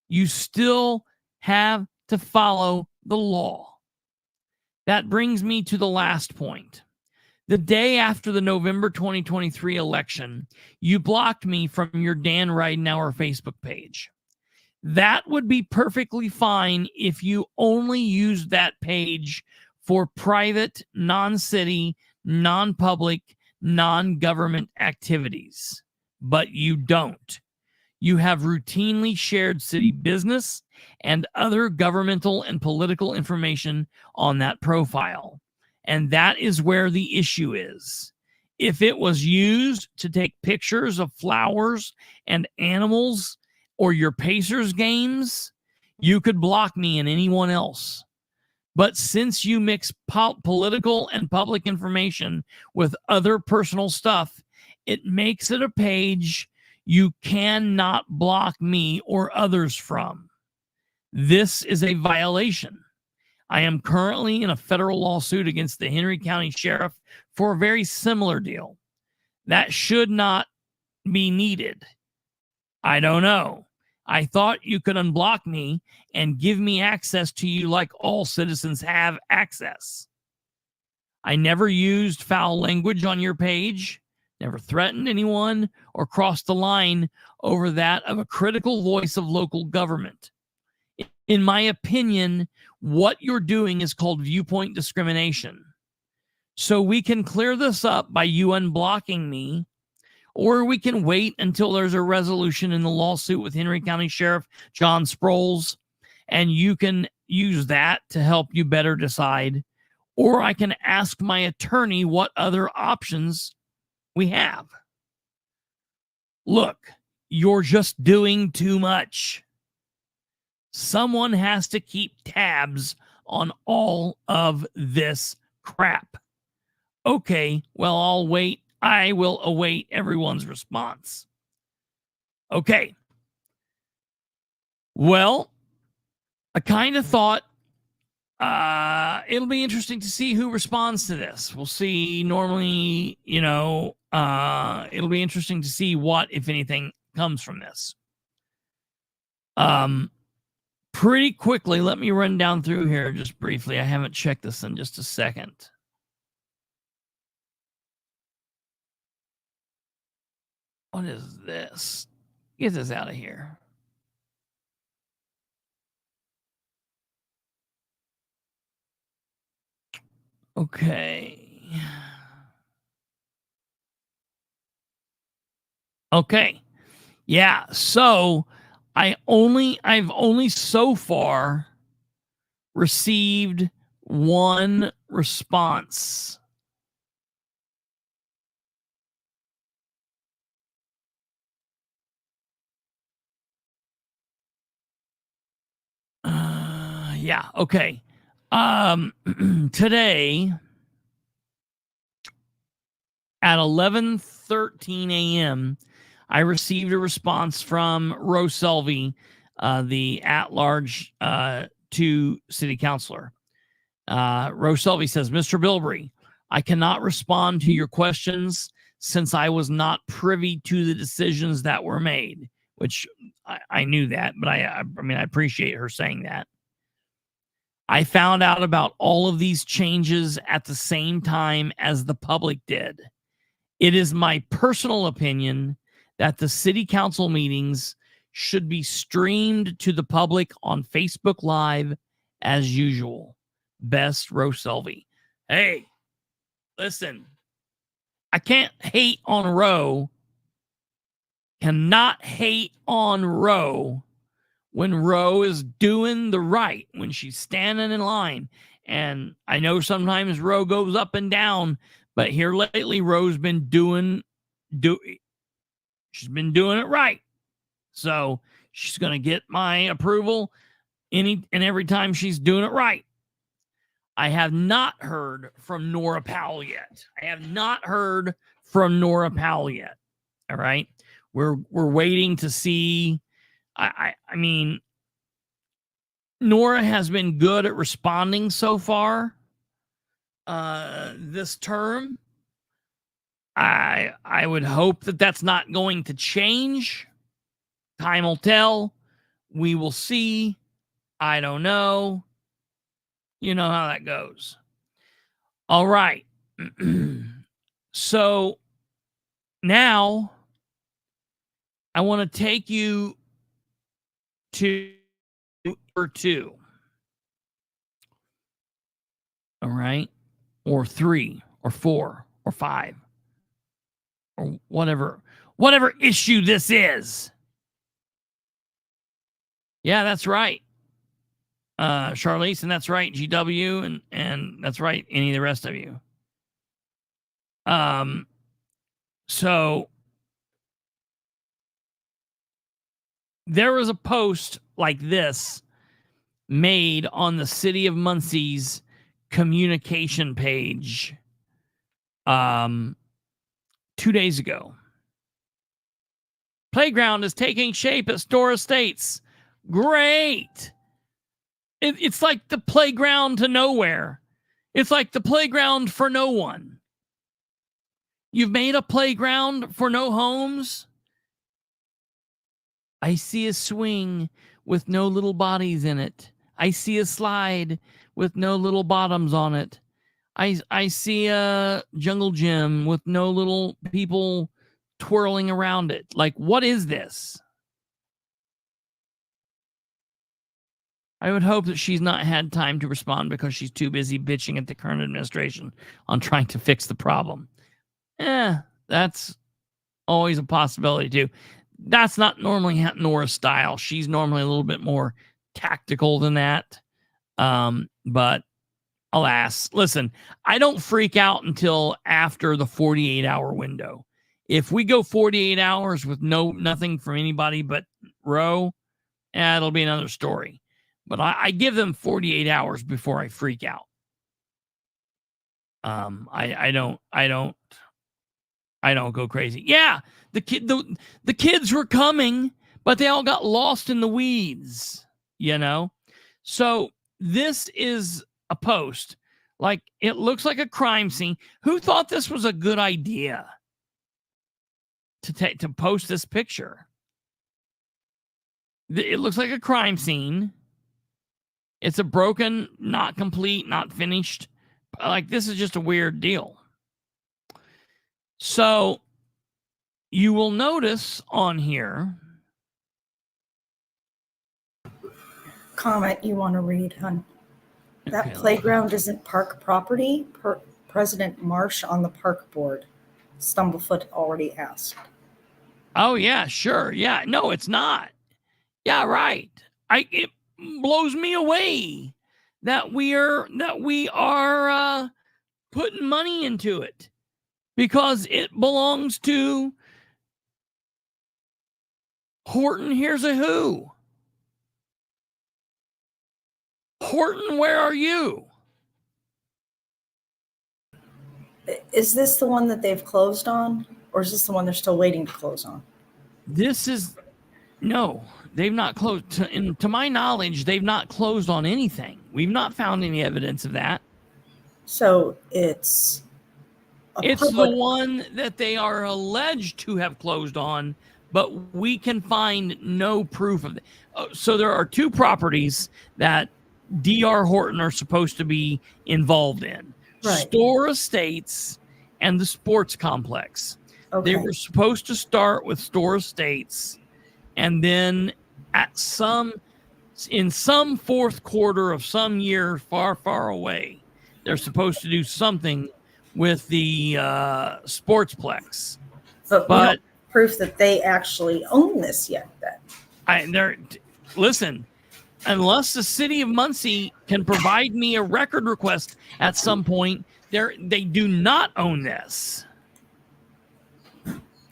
You still have to follow the law. That brings me to the last point. The day after the November 2023 election, you blocked me from your Dan Ridenour Facebook page. That would be perfectly fine if you only used that page for private, non-city, non-public, non-government activities. But you don't. You have routinely shared city business and other governmental and political information on that profile. And that is where the issue is. If it was used to take pictures of flowers and animals or your Pacers games, you could block me and anyone else. But since you mix political and public information with other personal stuff, it makes it a page you cannot block me or others from. This is a violation. I am currently in a federal lawsuit against the Henry County Sheriff for a very similar deal. That should not be needed. I don't know. I thought you could unblock me and give me access to you like all citizens have access. I never used foul language on your page, never threatened anyone, or crossed the line over that of a critical voice of local government. In my opinion, what you're doing is called viewpoint discrimination. So we can clear this up by you unblocking me, or we can wait until there's a resolution in the lawsuit with Henry County Sheriff John Sproles, and you can use that to help you better decide. Or I can ask my attorney what other options we have. Look, you're just doing too much. Someone has to keep tabs on all of this crap. Okay, well, I'll wait. I will await everyone's response. Okay. Well, I kind of thought it'll be interesting to see who responds to this. We'll see. Normally, it'll be interesting to see what, if anything, comes from this. Pretty quickly, let me run down through here just briefly. I haven't checked this in just a second. What is this? Get this out of here. Okay. Okay. Yeah. So I've only so far received one response. Yeah. Okay. Today at 11:13 a.m., I received a response from Rose Selvey, the at-large 2 city councilor. Rose Selvey says, Mr. Bilbrey, I cannot respond to your questions since I was not privy to the decisions that were made, which I knew that, but I mean, I appreciate her saying that. I found out about all of these changes at the same time as the public did. It is my personal opinion that the city council meetings should be streamed to the public on Facebook Live as usual. Best, Rose Selvey. Hey, listen, I can't hate on Roe. Cannot hate on Roe when Roe is doing the right, when she's standing in line. And I know sometimes Roe goes up and down, but here lately, Roe's been she's been doing it right. So she's going to get my approval any and every time she's doing it right. I have not heard from Nora Powell yet. All right. We're waiting to see. I mean, Nora has been good at responding so far this term. I would hope that that's not going to change. Time will tell. We will see. I don't know. You know how that goes. All right. So now I want to take you to number 2. All right. Or 3 or 4 or 5 or whatever issue this is. Yeah, that's right. Charlize, and that's right, GW, and that's right, any of the rest of you. So there was a post like this made on the City of Muncie's communication page 2 days ago. Playground is taking shape at Store Estates. Great. It's like the playground to nowhere. It's like the playground for no one. You've made a playground for no homes. I see a swing with no little bodies in it. I see a slide with no little bottoms on it. I see a jungle gym with no little people twirling around it. Like, what is this? I would hope that she's not had time to respond because she's too busy bitching at the current administration on trying to fix the problem. That's always a possibility too. That's not normally Nora's style. She's normally a little bit more tactical than that. But alas, listen, I don't freak out until after the 48-hour window. If we go 48 hours with nothing from anybody but Roe, it'll be another story. But I give them 48 hours before I freak out. I don't go crazy. Yeah, the kids were coming, but they all got lost in the weeds, you know? So this is a post. Like, it looks like a crime scene. Who thought this was a good idea to post this picture? It looks like a crime scene. It's a broken, not complete, not finished. Like, this is just a weird deal. So you will notice on here. Comment you want to read, hon. That Okay, playground isn't park property. President Marsh on the park board. Stumblefoot already asked. Oh yeah, sure. Yeah, no, it's not. Yeah, right. It blows me away that we are putting money into it because it belongs to Horton. Here's a who. Horton, where are you? Is this the one that they've closed on? Or is this the one they're still waiting to close on? This is no, they've not closed. To my knowledge, they've not closed on anything. We've not found any evidence of that. So it's It's the one that they are alleged to have closed on, but we can find no proof of it. So there are two properties that D.R. Horton are supposed to be involved in. Right. Store Estates and the sports complex. Okay. They were supposed to start with Store Estates, and then in some fourth quarter of some year far, far away, they're supposed to do something with the sportsplex. But But proof that they actually own this yet then. Listen, unless the city of Muncie can provide me a record request at some point, they do not own this.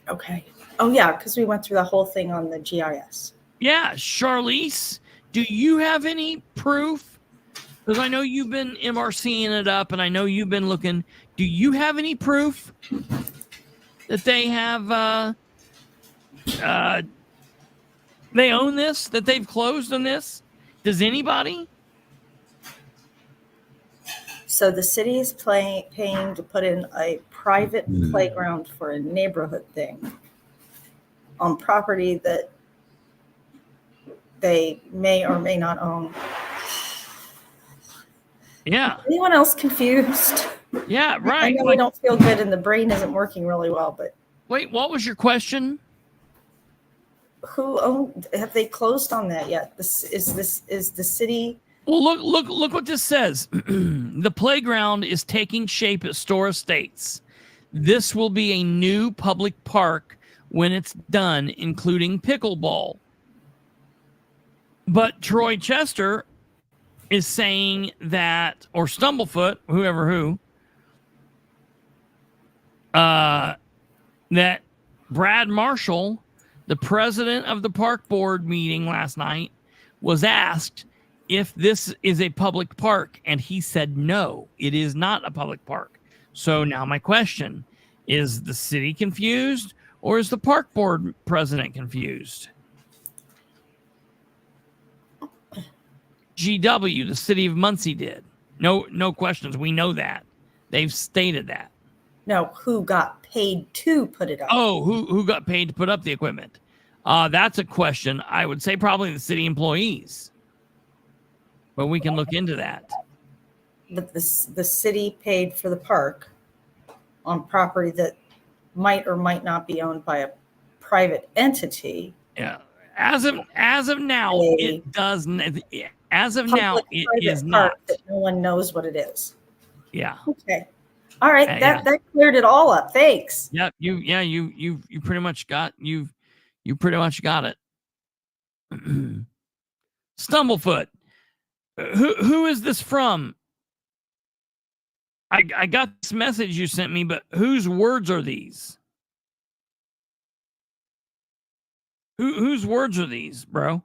Okay. Oh yeah, because we went through the whole thing on the GIS. Yeah, Charlize, do you have any proof? Because I know you've been MRCing it up, and I know you've been looking. Do you have any proof that they have they own this? That they've closed on this? Does anybody? So the city is paying to put in a private playground for a neighborhood thing on property that they may or may not own. Yeah. Anyone else confused? Yeah, I right. know we don't feel good and the brain isn't working really well, but Wait, what was your question? have they closed on that yet? Is the city? Well, look what this says. The playground is taking shape at Store Estates. This will be a new public park when it's done, including pickleball. But Troy Chester is saying that, or Stumblefoot, that Brad Marshall, the president of the park board meeting last night, was asked if this is a public park, and he said no, it is not a public park. So now my question, is the city confused, or is the park board president confused? GW, the city of Muncie did. No questions. We know that. They've stated that. No, who got paid to put it up? Oh, who got paid to put up the equipment? That's a question. I would say probably the city employees. But we can look into that. But the city paid for the park on property that might or might not be owned by a private entity. Yeah. As of now, it does. As of now, it is not. That no one knows what it is. Yeah. Okay. All right. That cleared it all up. Thanks. Yep. You pretty much got you pretty much got it. Stumblefoot. Who is this from? I got this message you sent me, but whose words are these? Whose words are these, bro?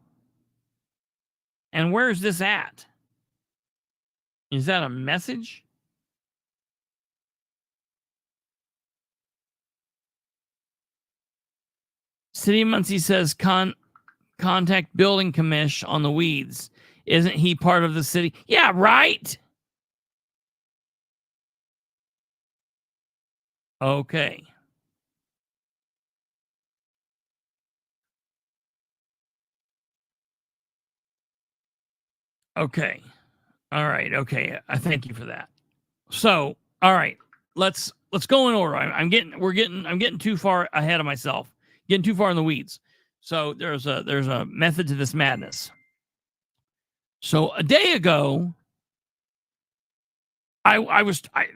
And where is this at? Is that a message? City of Muncie says contact building commish on the weeds. Isn't he part of the city? Yeah, right. Okay. Okay. All right. Okay. I thank you for that. So, all right. Let's let's go in order. I'm getting too far ahead of myself, getting too far in the weeds. So there's a method to this madness. So a day ago,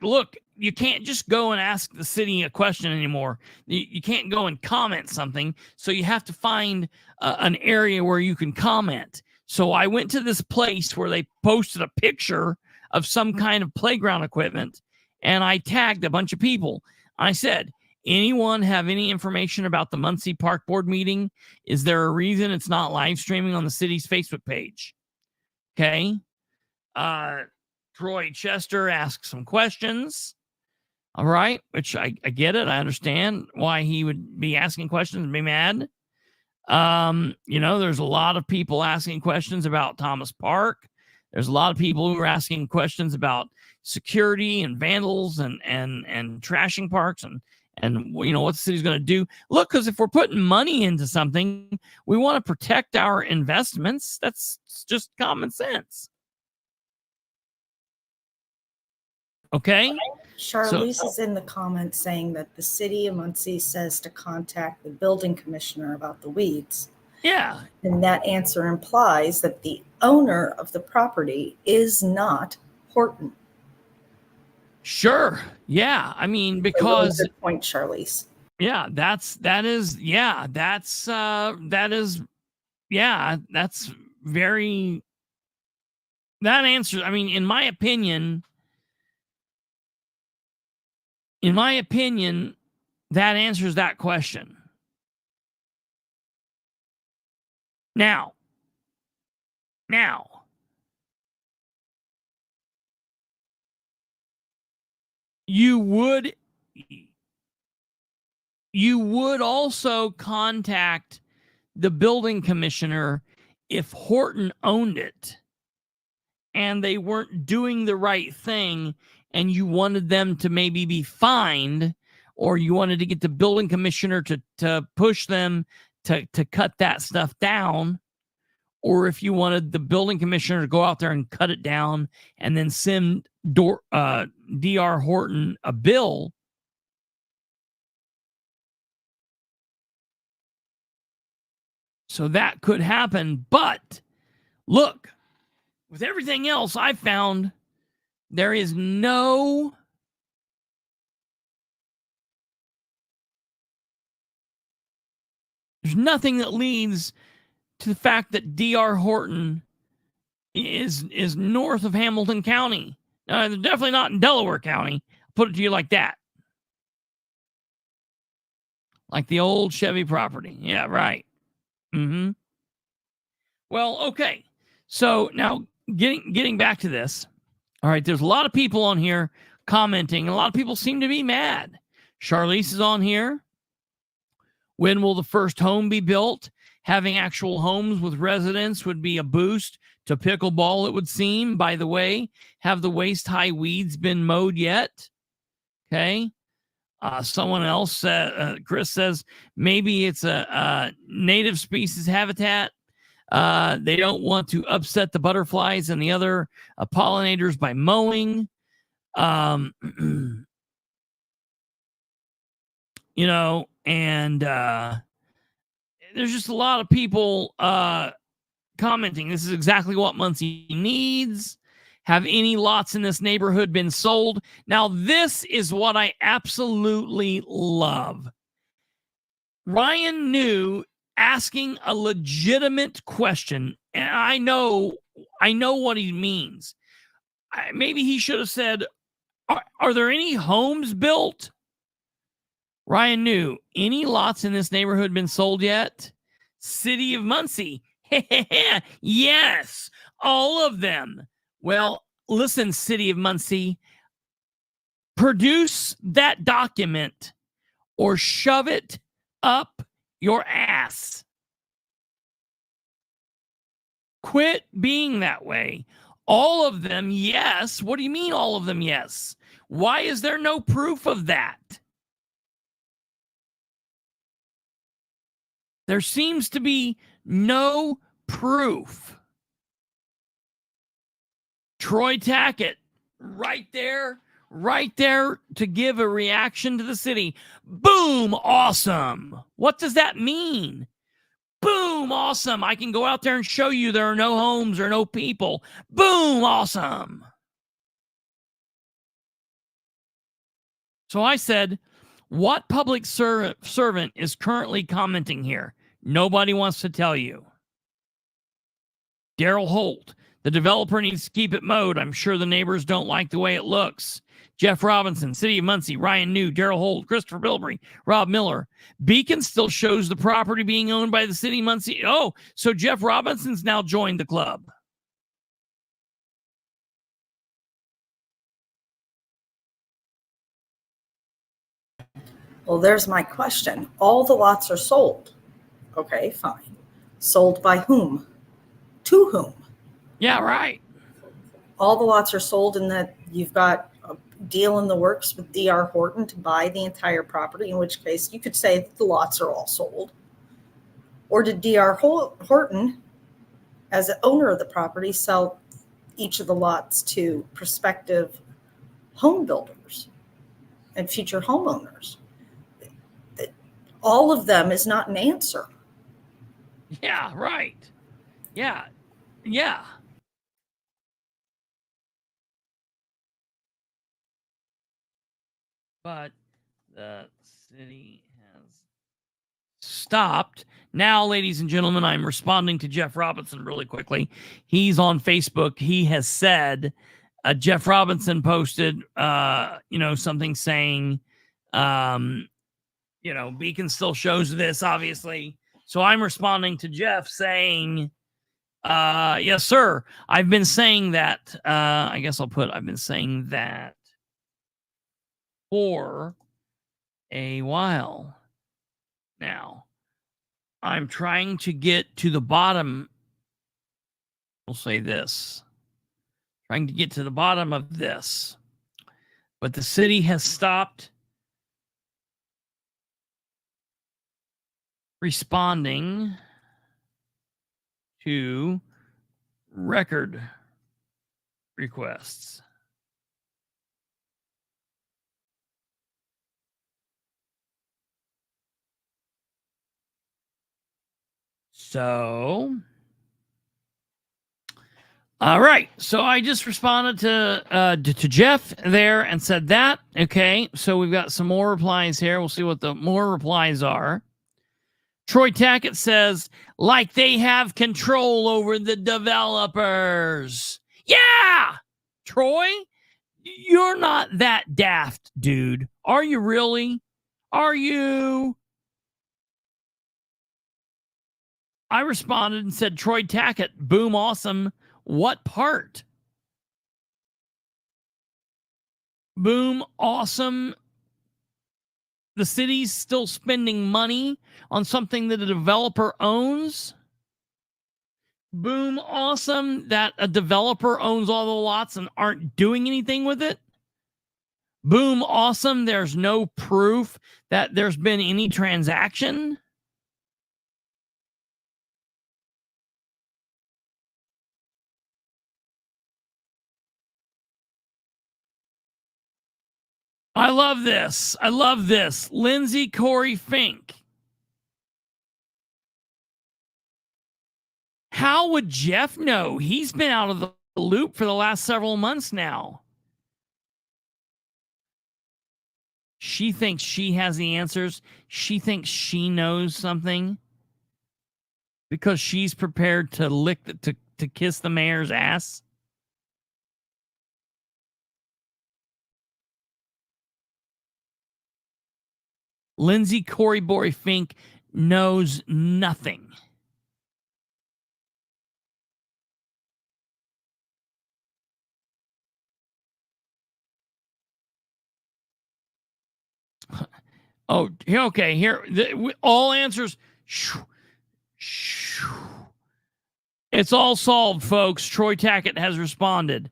look, you can't just go and ask the city a question anymore. You can't go and comment something. So you have to find an area where you can comment. So I went to this place where they posted a picture of some kind of playground equipment, and I tagged a bunch of people. I said, anyone have any information about the Muncie Park Board meeting? Is there a reason it's not live streaming on the city's Facebook page? Okay. Troy Chester asked some questions. All right. Which I get it. I understand why he would be asking questions and be mad. There's a lot of people asking questions about Thomas Park. There's a lot of people who are asking questions about security and vandals and trashing parks and what the city's going to do. Look, because if we're putting money into something, we want to protect our investments. That's just common sense. Okay. Charlize is in the comments saying that the city of Muncie says to contact the building commissioner about the weeds. Yeah. And that answer implies that the owner of the property is not Horton. Sure. Yeah. I mean, because good point, Charlize. Yeah, that's very, that answer. I mean, in my opinion, that answers that question. Now, you would also contact the building commissioner if Horton owned it and they weren't doing the right thing and you wanted them to maybe be fined, or you wanted to get the building commissioner to push them to cut that stuff down, or if you wanted the building commissioner to go out there and cut it down and then send D.R. Horton a bill. So that could happen. But look, with everything else I found, there's nothing that leads to the fact that D.R. Horton is north of Hamilton County. They're definitely not in Delaware County. I'll put it to you like that. Like the old Chevy property. Yeah, right. Mm-hmm. Well, okay. So now getting back to this. All right, there's a lot of people on here commenting, and a lot of people seem to be mad. Charlize is on here. When will the first home be built? Having actual homes with residents would be a boost to pickleball, it would seem. By the way, have the waist-high weeds been mowed yet? Okay. Someone else, Chris says, maybe it's a native species habitat. They don't want to upset the butterflies and the other pollinators by mowing. And there's just a lot of people commenting. This is exactly what Muncie needs. Have any lots in this neighborhood been sold? Now, this is what I absolutely love. Ryan New asking a legitimate question, and I know what he means. Maybe he should have said, are there any homes built? Ryan New, any lots in this neighborhood been sold yet? City of Muncie. Yes, all of them. Well, listen, City of Muncie, produce that document or shove it up your ass. Quit being that way. All of them, yes. What do you mean all of them, yes? Why is there no proof of that? There seems to be no proof. Troy Tackett, right there, right there to give a reaction to the city. Boom, awesome. What does that mean? Boom, awesome. I can go out there and show you there are no homes or no people. Boom, awesome. So I said, what public servant is currently commenting here? Nobody wants to tell you. Daryl Holt, the developer needs to keep it mowed. I'm sure the neighbors don't like the way it looks. Jeff Robinson, City of Muncie, Ryan New, Daryl Holt, Christopher Bilbrey, Rob Miller. Beacon still shows the property being owned by the City of Muncie. Oh, so Jeff Robinson's now joined the club. Well, there's my question. All the lots are sold. Okay, fine. Sold by whom? To whom? Yeah, right. All the lots are sold in that you've got a deal in the works with D.R. Horton to buy the entire property, in which case you could say that the lots are all sold. Or did D.R. Horton, as the owner of the property, sell each of the lots to prospective home builders and future homeowners? All of them is not an answer. Yeah, right. Yeah. Yeah. But the city has stopped. Now, ladies and gentlemen, I'm responding to Jeff Robinson really quickly. He's on Facebook. He has said, Jeff Robinson posted, something saying, Beacon still shows this, obviously. So I'm responding to Jeff saying, yes, sir. I've been saying that. I guess I've been saying that for a while now. I'm trying to get to the bottom. We'll say this. Trying to get to the bottom of this. But the city has stopped responding to record requests. So, all right. So I just responded to Jeff there and said that. Okay. So we've got some more replies here. We'll see what the more replies are. Troy Tackett says, like they have control over the developers. Yeah, Troy, you're not that daft, dude. Are you really? Are you? I responded and said, Troy Tackett, boom, awesome. What part? Boom, awesome. The city's still spending money on something that a developer owns. Boom, awesome that a developer owns all the lots and aren't doing anything with it. Boom, awesome, there's no proof that there's been any transaction. I love this. I love this. Lindsay Corey Fink. How would Jeff know? He's been out of the loop for the last several months now. She thinks she has the answers. She thinks she knows something because she's prepared to to kiss the mayor's ass. Lindsay Corey Bory Fink knows nothing. Oh, okay. Here, all answers. It's all solved, folks. Troy Tackett has responded.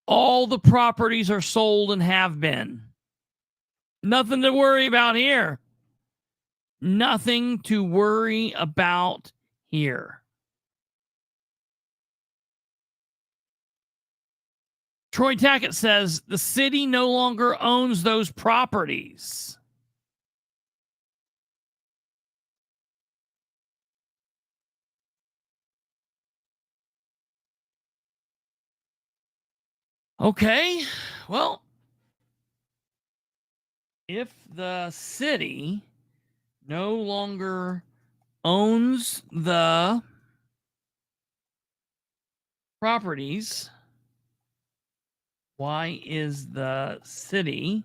All the properties are sold and have been. Nothing to worry about here. Nothing to worry about here. Troy Tackett says the city no longer owns those properties. Okay, well, if the city no longer owns the properties, why is the city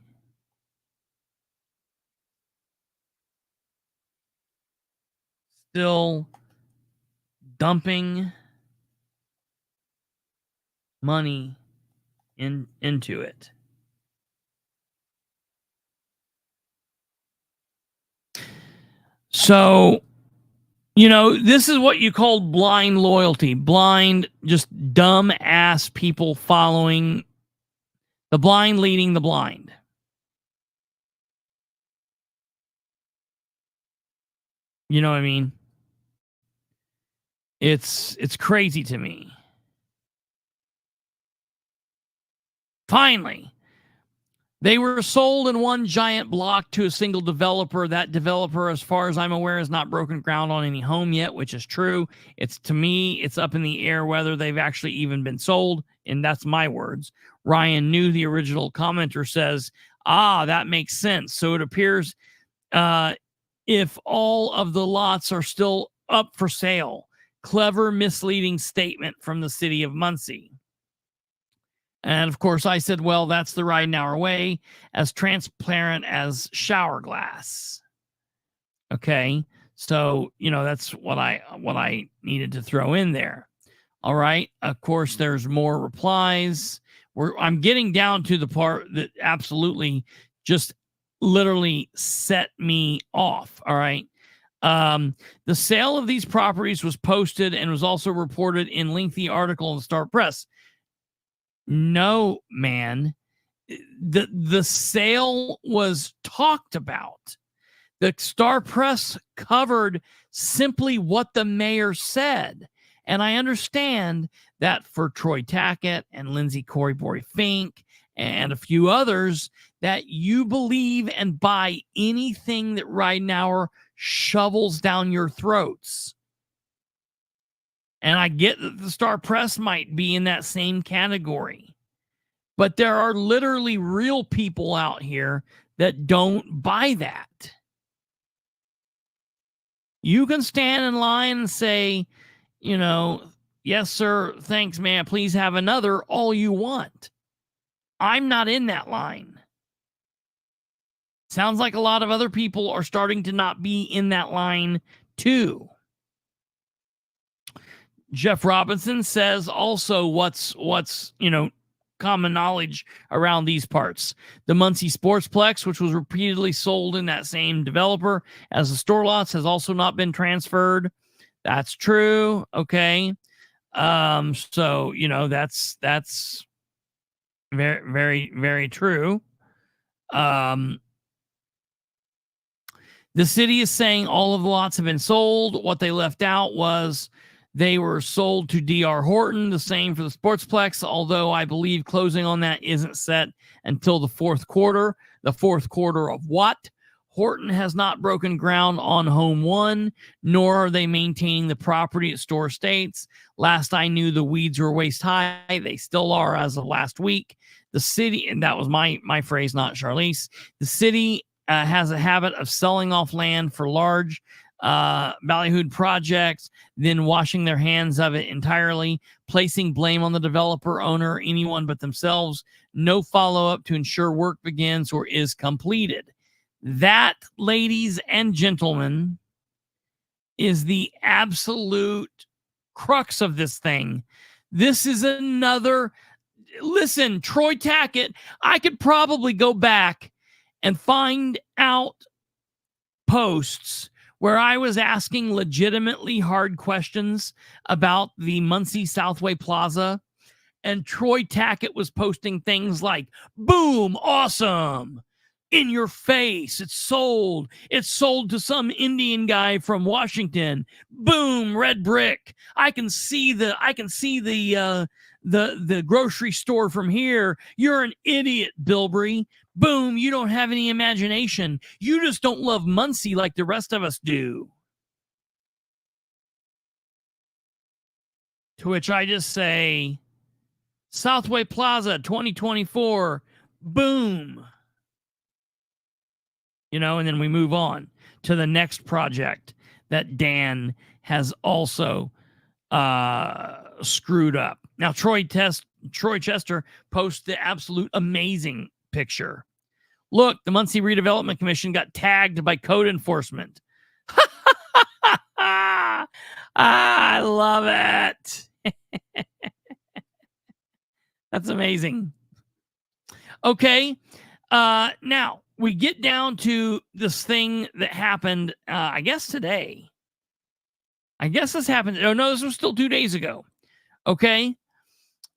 still dumping money into it? So, this is what you call blind loyalty. Blind, just dumb ass people following the blind, leading the blind. You know what I mean? It's crazy to me. Finally, they were sold in one giant block to a single developer. That developer, as far as I'm aware, has not broken ground on any home yet, which is true. To me, it's up in the air whether they've actually even been sold, and that's my words. Ryan New, the original commenter, says, that makes sense. So it appears if all of the lots are still up for sale. Clever, misleading statement from the city of Muncie. And of course, I said, well, that's the Ridenour way, as transparent as shower glass. Okay, so that's what I needed to throw in there. All right. Of course, there's more replies. I'm getting down to the part that absolutely just literally set me off. All right. The sale of these properties was posted and was also reported in lengthy article in the Star Press. No, man. The sale was talked about. The Star Press covered simply what the mayor said. And I understand that for Troy Tackett and Lindsay Corey Fink and a few others, that you believe and buy anything that Ridenour shovels down your throats. And I get that the Star Press might be in that same category. But there are literally real people out here that don't buy that. You can stand in line and say, yes, sir, thanks, man, please have another, all you want. I'm not in that line. Sounds like a lot of other people are starting to not be in that line too. Jeff Robinson says also what's common knowledge around these parts. The Muncie Sportsplex, which was repeatedly sold in that same developer as the store lots, has also not been transferred. That's true. Okay. So, that's very, very, very true. The city is saying all of the lots have been sold. What they left out was they were sold to D.R. Horton, the same for the Sportsplex, although I believe closing on that isn't set until the fourth quarter. The fourth quarter of what? Horton has not broken ground on Home 1, nor are they maintaining the property at Store Estates. Last I knew, the weeds were waist high. They still are as of last week. The city, and that was my phrase, not Charlize, the city has a habit of selling off land for large ballyhooed projects, then washing their hands of it entirely, placing blame on the developer, owner, anyone but themselves. No follow-up to ensure work begins or is completed. That, ladies and gentlemen, is the absolute crux of this thing. This is another... Listen, Troy Tackett, I could probably go back and find out posts where I was asking legitimately hard questions about the Muncie Southway Plaza, and Troy Tackett was posting things like, boom, awesome, in your face. It's sold. It's sold to some Indian guy from Washington. Boom, red brick. I can see the grocery store from here. You're an idiot, Bilbrey. Boom, you don't have any imagination. You just don't love Muncie like the rest of us do. To which I just say, Southway Plaza 2024, boom. You know, and then we move on to the next project that Dan has also screwed up. Now, Troy Chester posts the absolute amazing picture. Look, the Muncie Redevelopment Commission got tagged by code enforcement. I love it. That's amazing. Okay. Now we get down to this thing that happened, I guess today. I guess this happened. Oh, no, this was still 2 days ago. Okay.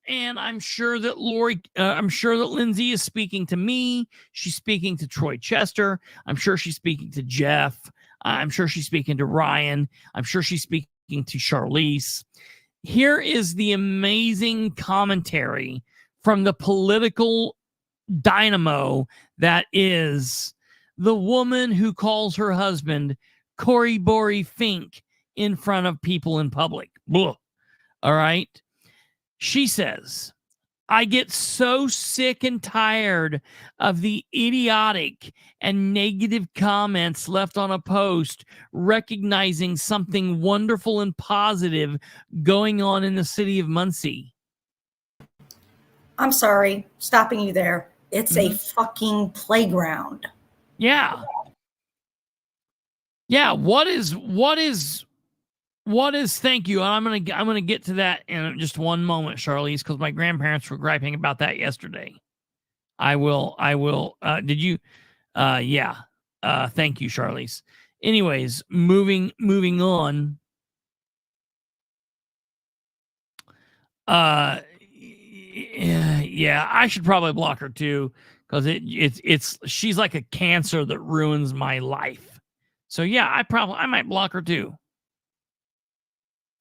And I'm sure that Lindsay is speaking to me. She's speaking to Troy Chester. I'm sure she's speaking to Jeff. I'm sure she's speaking to Ryan. I'm sure she's speaking to Charlize. Here is the amazing commentary from the political dynamo that is the woman who calls her husband Cory Bory Fink in front of people in public. Blah. All right. She says, I get so sick and tired of the idiotic and negative comments left on a post recognizing something wonderful and positive going on in the city of Muncie. I'm sorry, stopping you there. It's a fucking playground. Yeah. Yeah. What is thank you. And I'm gonna get to that in just one moment, Charlize, because my grandparents were griping about that yesterday. I will thank you, Charlize. Anyways, moving on. Yeah, I should probably block her too, because she's like a cancer that ruins my life. So yeah, I might block her too.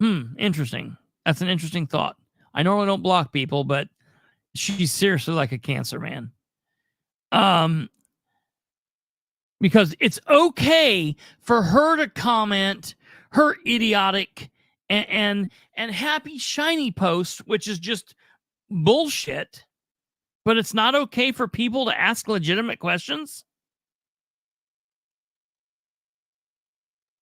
Interesting. That's an interesting thought. I normally don't block people, but she's seriously like a cancer, man. Because it's okay for her to comment her idiotic and happy shiny post, which is just bullshit, but it's not okay for people to ask legitimate questions.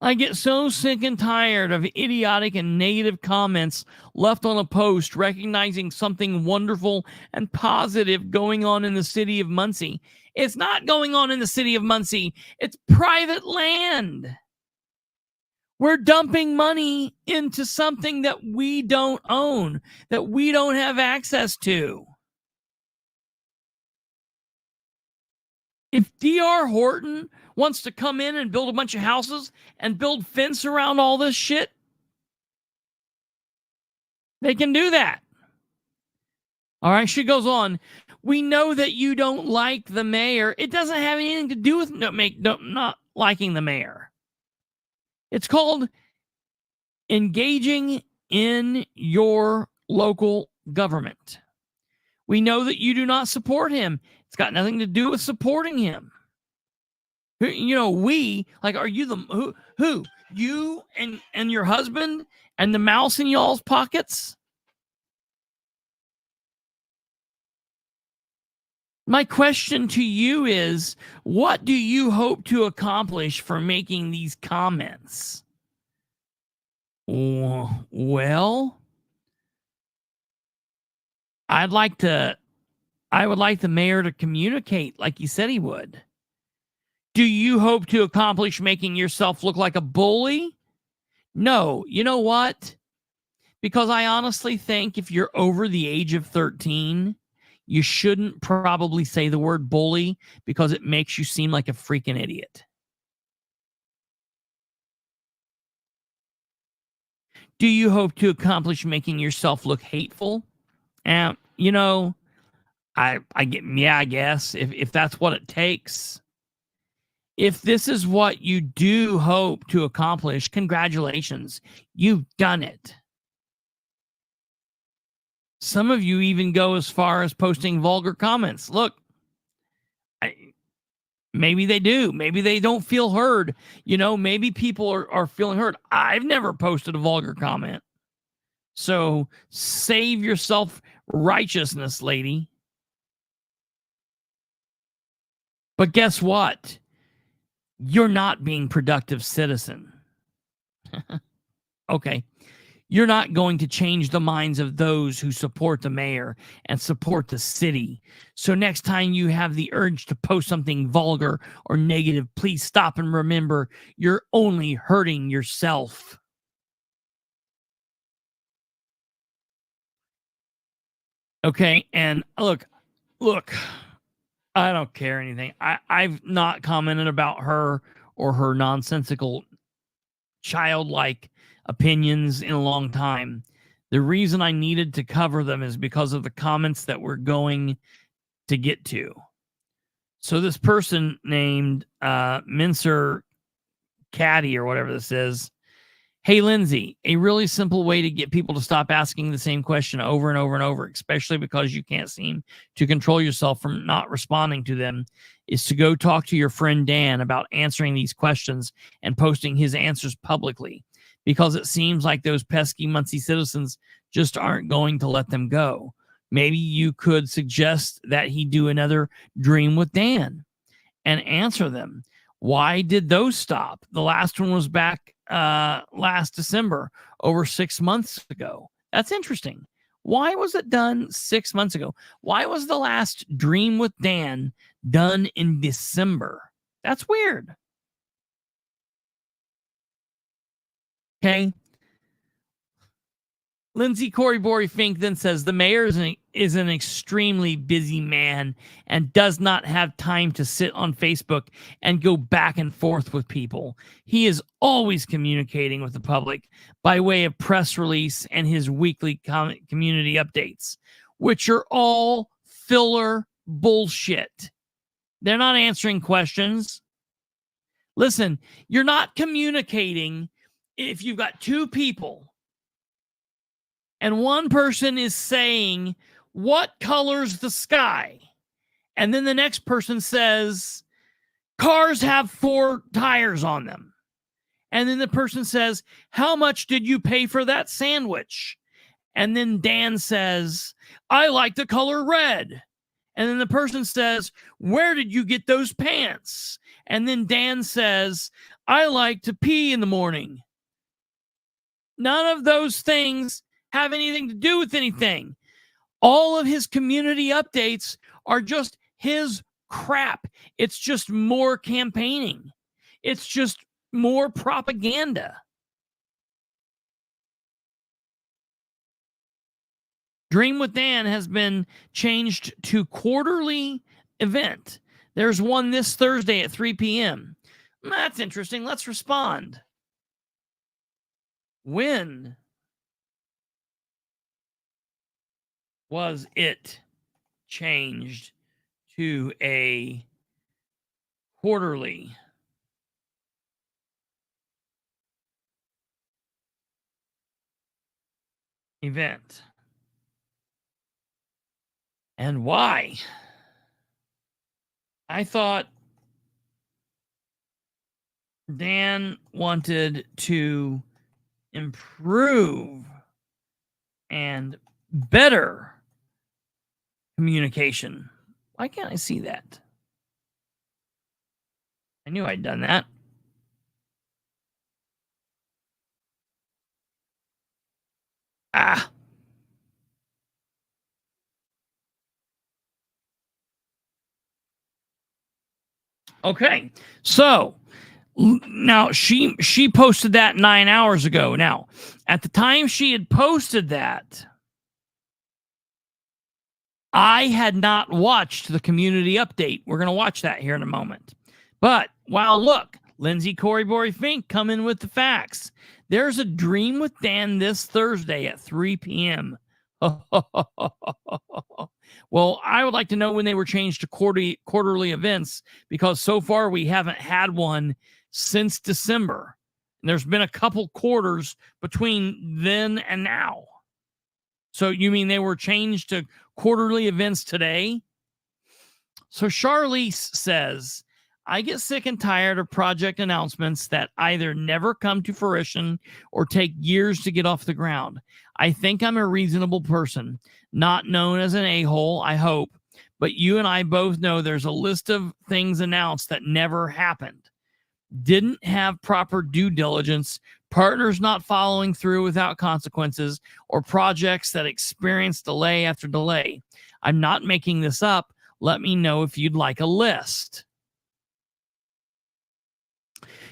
I get so sick and tired of idiotic and negative comments left on a post recognizing something wonderful and positive going on in the city of Muncie. It's not going on in the city of Muncie. It's private land. We're dumping money into something that we don't own, that we don't have access to. If D.R. Horton wants to come in and build a bunch of houses and build fence around all this shit, they can do that. All right, she goes on. We know that you don't like the mayor. It doesn't have anything to do with not liking the mayor. It's called engaging in your local government. We know that you do not support him. It's got nothing to do with supporting him. You know, are you the who? You and your husband and the mouse in y'all's pockets? My question to you is, what do you hope to accomplish for making these comments? Well, I would like the mayor to communicate like he said he would. Do you hope to accomplish making yourself look like a bully? No. You know what? Because I honestly think if you're over the age of 13, you shouldn't probably say the word bully because it makes you seem like a freaking idiot. Do you hope to accomplish making yourself look hateful? You know, I guess if that's what it takes. If this is what you do hope to accomplish, congratulations. You've done it. Some of you even go as far as posting vulgar comments. Look, maybe they do. Maybe they don't feel heard. You know, maybe people are feeling heard. I've never posted a vulgar comment. So save yourself righteousness, lady. But guess what? You're not being productive citizen. Okay. You're not going to change the minds of those who support the mayor and support the city. So next time you have the urge to post something vulgar or negative, please stop and remember you're only hurting yourself. Okay, and look, I don't care anything. I've not commented about her or her nonsensical, childlike opinions in a long time. The reason I needed to cover them is because of the comments that we're going to get to. So this person named Mincer Caddy or whatever this is. Hey, Lindsay, a really simple way to get people to stop asking the same question over and over and over, especially because you can't seem to control yourself from not responding to them, is to go talk to your friend Dan about answering these questions and posting his answers publicly, because it seems like those pesky Muncie citizens just aren't going to let them go. Maybe you could suggest that he do another Dream with Dan and answer them. Why did those stop? The last one was back last December, over 6 months ago. That's interesting. Why was it done 6 months ago? Why was the last Dream with Dan done in December? That's weird. Okay. Lindsay Corey Fink then says the mayor is an extremely busy man and does not have time to sit on Facebook and go back and forth with people. He is always communicating with the public by way of press release and his weekly community updates, which are all filler bullshit. They're not answering questions. Listen, you're not communicating if you've got two people and one person is saying, what color's the sky? And then the next person says, cars have 4 tires on them. And then the person says, how much did you pay for that sandwich? And then Dan says, I like the color red. And then the person says, where did you get those pants? And then Dan says, I like to pee in the morning. None of those things have anything to do with anything. All of his community updates are just his crap. It's just more campaigning. It's just more propaganda. Dream with Dan has been changed to quarterly event. There's one this Thursday at 3 p.m. That's interesting. Let's respond. When was it changed to a quarterly event? And why? I thought Dan wanted to improve and better communication. Why can't I see that? I knew I'd done that. Okay, so now she posted that 9 hours ago. Now, at the time she had posted that, I had not watched the community update. We're going to watch that here in a moment. But, wow, look, Lindsay Corey Fink coming with the facts. There's a Dream with Dan this Thursday at 3 p.m. Well, I would like to know when they were changed to quarterly events, because so far we haven't had one since December. And there's been a couple quarters between then and now. So you mean they were changed to quarterly events today? So Charlize says, I get sick and tired of project announcements that either never come to fruition or take years to get off the ground. I think I'm a reasonable person, not known as an a-hole, I hope, but you and I both know there's a list of things announced that never happened. Didn't have proper due diligence, partners not following through without consequences, or projects that experience delay after delay. I'm not making this up. Let me know if you'd like a list.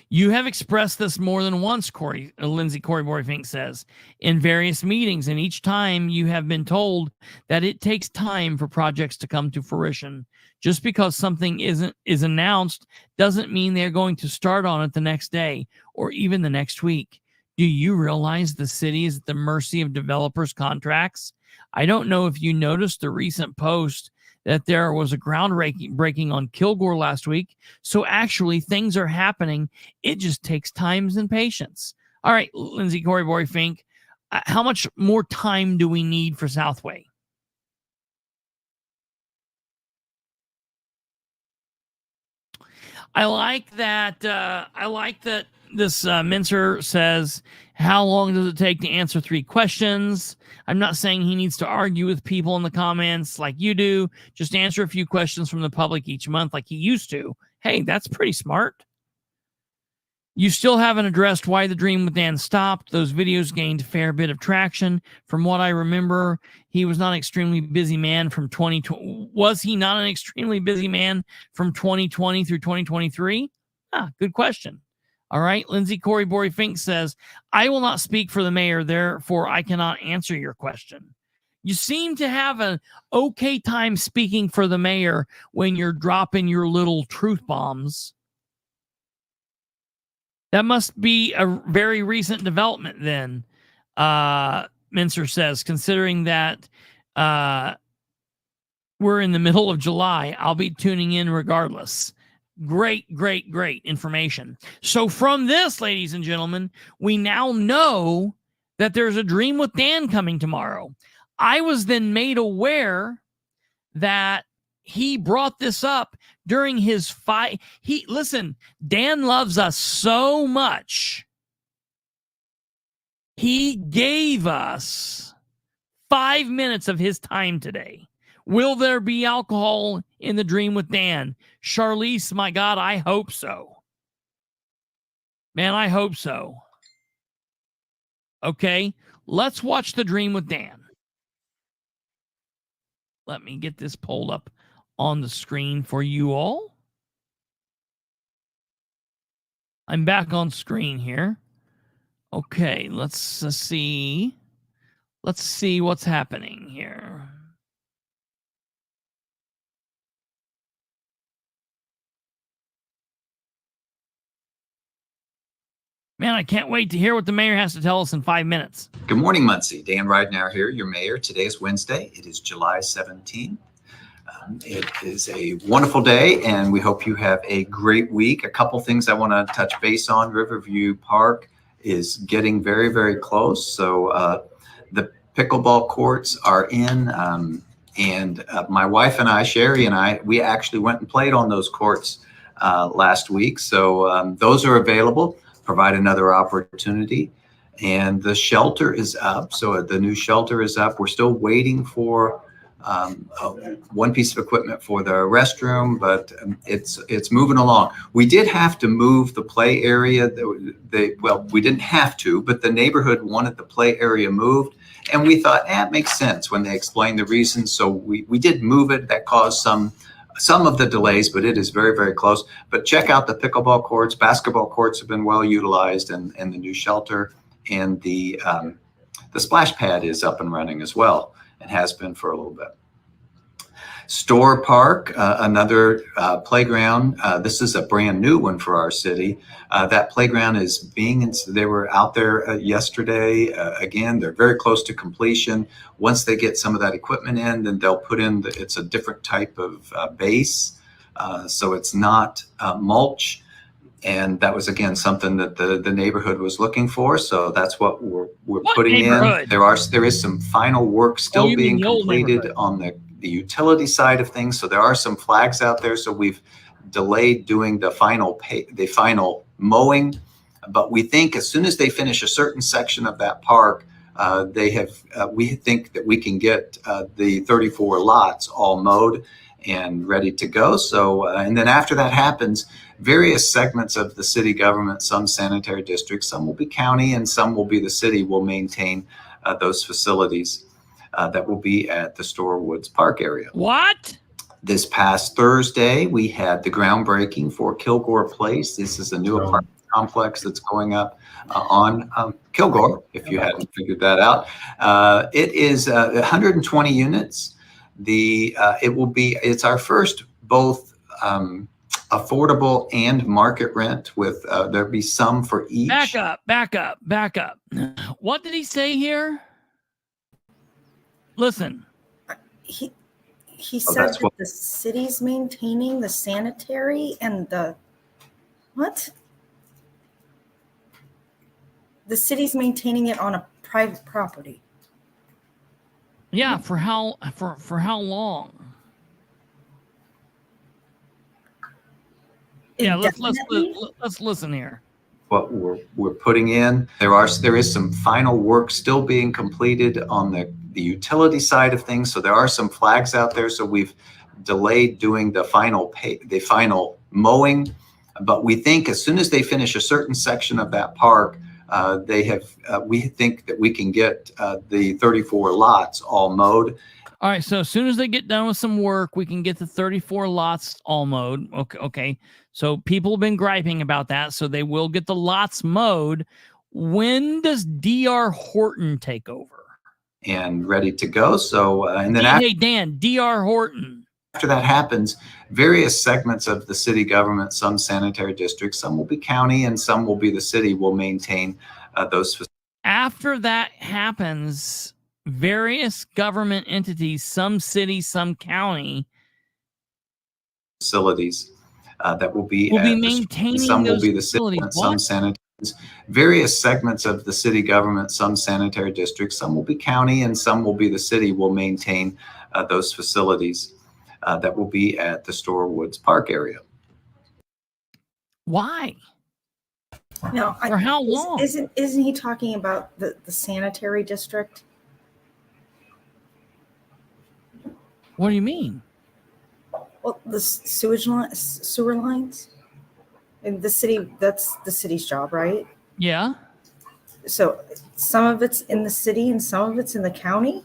You have expressed this more than once, Lindsay Corey Fink says, in various meetings, and each time you have been told that it takes time for projects to come to fruition. Just because something is announced doesn't mean they're going to start on it the next day or even the next week. Do you realize the city is at the mercy of developers' contracts? I don't know if you noticed the recent post that there was a groundbreaking on Kilgore last week. So actually things are happening. It just takes time and patience. All right, Lindsay Corey Fink, how much more time do we need for Southway? I like that this Mincer says, how long does it take to answer 3 questions? I'm not saying he needs to argue with people in the comments like you do. Just answer a few questions from the public each month like he used to. Hey, that's pretty smart. You still haven't addressed why the Dream with Dan stopped. Those videos gained a fair bit of traction. From what I remember, he was not an extremely busy man from 2020. Was he not an extremely busy man from 2020 through 2023? Good question. All right. Lindsay Corey Fink says, I will not speak for the mayor, therefore I cannot answer your question. You seem to have an okay time speaking for the mayor when you're dropping your little truth bombs. That must be a very recent development then, Mincer says, considering that we're in the middle of July. I'll be tuning in regardless. Great information. So from this, ladies and gentlemen, we now know that there's a Dream with Dan coming tomorrow. I was then made aware that he brought this up during his fight. Listen, Dan loves us so much. He gave us 5 minutes of his time today. Will there be alcohol in the Dream with Dan? Charlize, my God, I hope so. Man, I hope so. Okay, let's watch the Dream with Dan. Let me get this pulled up on the screen for you all. I'm back on screen here. Okay, let's see. Let's see what's happening here. Man, I can't wait to hear what the mayor has to tell us in 5 minutes. Good morning, Muncie. Dan Ridenour here, your mayor. Today is Wednesday. It is July 17th. It is a wonderful day, and we hope you have a great week. A couple things I want to touch base on. Riverview Park is getting very, very close. So the pickleball courts are in, and my wife and I, Sherry and I, we actually went and played on those courts last week. So those are available. Provide another opportunity. And the shelter is up. So the new shelter is up. We're still waiting for one piece of equipment for the restroom, but it's moving along. We did have to move the play area. Well, we didn't have to, but the neighborhood wanted the play area moved. And we thought, it makes sense when they explained the reasons. So we did move it. That caused some of the delays, but it is very, very close. But check out the pickleball courts. Basketball courts have been well utilized, and the new shelter, and the splash pad is up and running as well, and has been for a little bit. Store Park, another playground. This is a brand new one for our city. That playground is they were out there yesterday. Again, they're very close to completion. Once they get some of that equipment in, then they'll put in, it's a different type of base. So it's not mulch. And that was, again, something that the neighborhood was looking for. So that's what we're putting in. There is some final work still being completed on the utility side of things. So there are some flags out there. So we've delayed doing the final mowing. But we think as soon as they finish a certain section of that park, we think that we can get the 34 lots all mowed and ready to go. So, and then after that happens, various segments of the city government, some sanitary districts, some will be county, and some will be the city will maintain those facilities that will be at the Store Woods Park area. What? This past Thursday, we had the groundbreaking for Kilgore Place. This is a new apartment complex that's going up on Kilgore, if you hadn't figured that out. It is 120 units. It's our first both affordable and market rent with there'll be some for each. Back up. What did he say here? Listen. He said that the city's maintaining the sanitary and the what? The city's maintaining it on a private property. Yeah, for how long? Yeah, let's listen here. What we're putting in, there is some final work still being completed on the utility side of things. So there are some flags out there. So we've delayed doing the final mowing. But we think as soon as they finish a certain section of that park, we think that we can get the 34 lots all mowed. All right. So as soon as they get done with some work, we can get the 34 lots all mowed. Okay. So people have been griping about that. So they will get the lots mowed. When does DR Horton take over? And ready to go. So, and then hey, Dan, DR Horton. After that happens, various segments of the city government, some sanitary districts, some will be county, and some will be the city will maintain those facilities. After that happens, various government entities, some city, some county, facilities that will be maintaining some those will be the facilities. city, some sanitary. Various segments of the city government, some sanitary districts, some will be county, and some will be the city will maintain those facilities that will be at the Store Woods Park area. Why? No, for how long? Isn't he talking about the sanitary district? What do you mean? Well, the sewer lines in the city. That's the city's job, right? Yeah. So some of it's in the city and some of it's in the county.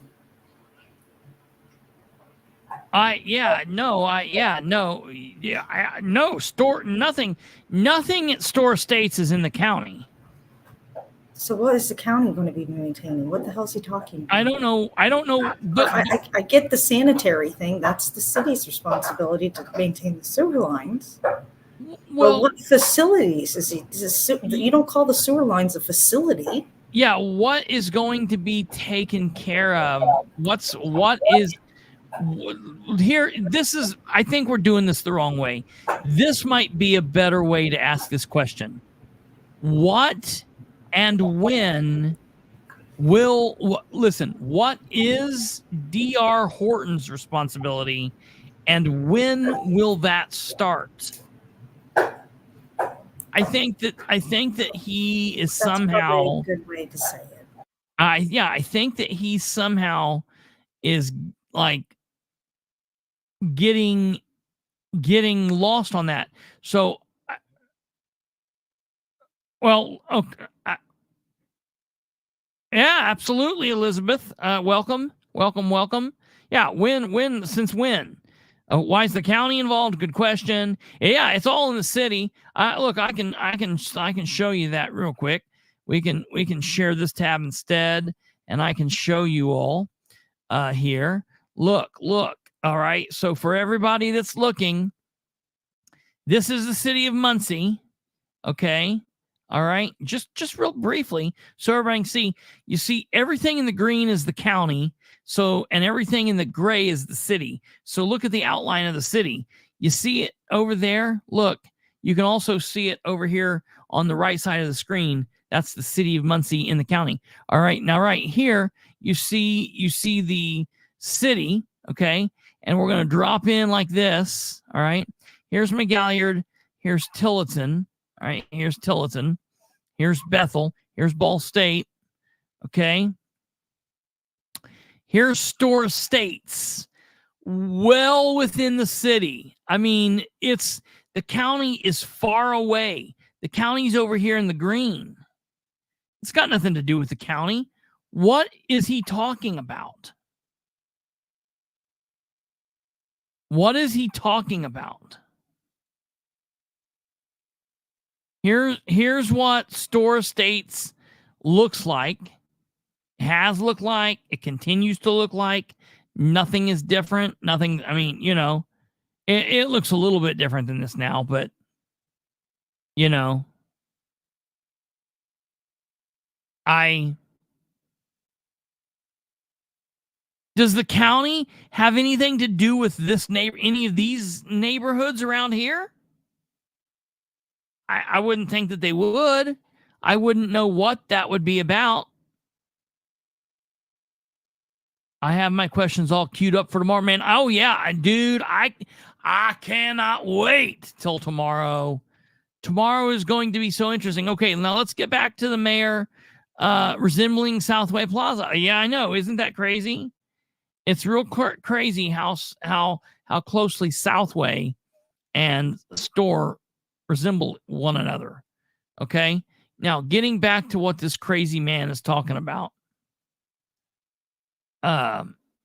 Nothing at Store Estates is in the county. So what is the county going to be maintaining? What the hell is he talking about? I don't know. But I get the sanitary thing. That's the city's responsibility to maintain the sewer lines. Well, what facilities is he? You don't call the sewer lines a facility. Yeah, what is going to be taken care of? What is here? This is. I think we're doing this the wrong way. This might be a better way to ask this question. What and when what is DR Horton's responsibility, and when will that start? I think that he is somehow a good way to say it. I think that he somehow is like getting lost on that. So, well, okay. Yeah, absolutely, Elizabeth. Welcome. Yeah, since when? Why is the county involved? Good question. Yeah, it's all in the city. Look, I can show you that real quick. We can share this tab instead, and I can show you all here. Look. All right. So for everybody that's looking, this is the city of Muncie. Okay. All right. Just real briefly, so everybody can see. You see, everything in the green is the county. So, and everything in the gray is the city. So look at the outline of the city. You see it over there. Look, you can also see it over here on the right side of the screen. That's the city of Muncie in the county. All right. Now, right here, you see the city. Okay. And we're going to drop in like this. All right. Here's McGalliard. Here's Tillotson. All right. Here's Tillotson. Here's Bethel. Here's Ball State. Okay. Here's Store Estates. Well within the city. I mean, the county is far away. The county's over here in the green. It's got nothing to do with the county. What is he talking about? What is he talking about? Here's what Store Estates looks like, has looked like, it continues to look like. Nothing is different. Nothing, I mean, you know, it looks a little bit different than this now, but, you know, does the county have anything to do with this any of these neighborhoods around here? I wouldn't think that they would. I wouldn't know what that would be about. I have my questions all queued up for tomorrow, man. Oh yeah, dude, I cannot wait till tomorrow. Tomorrow is going to be so interesting. Okay, now let's get back to the mayor resembling Southway Plaza. Yeah, I know. Isn't that crazy? It's real crazy how closely Southway and Store resemble one another. Okay. Now, getting back to what this crazy man is talking about.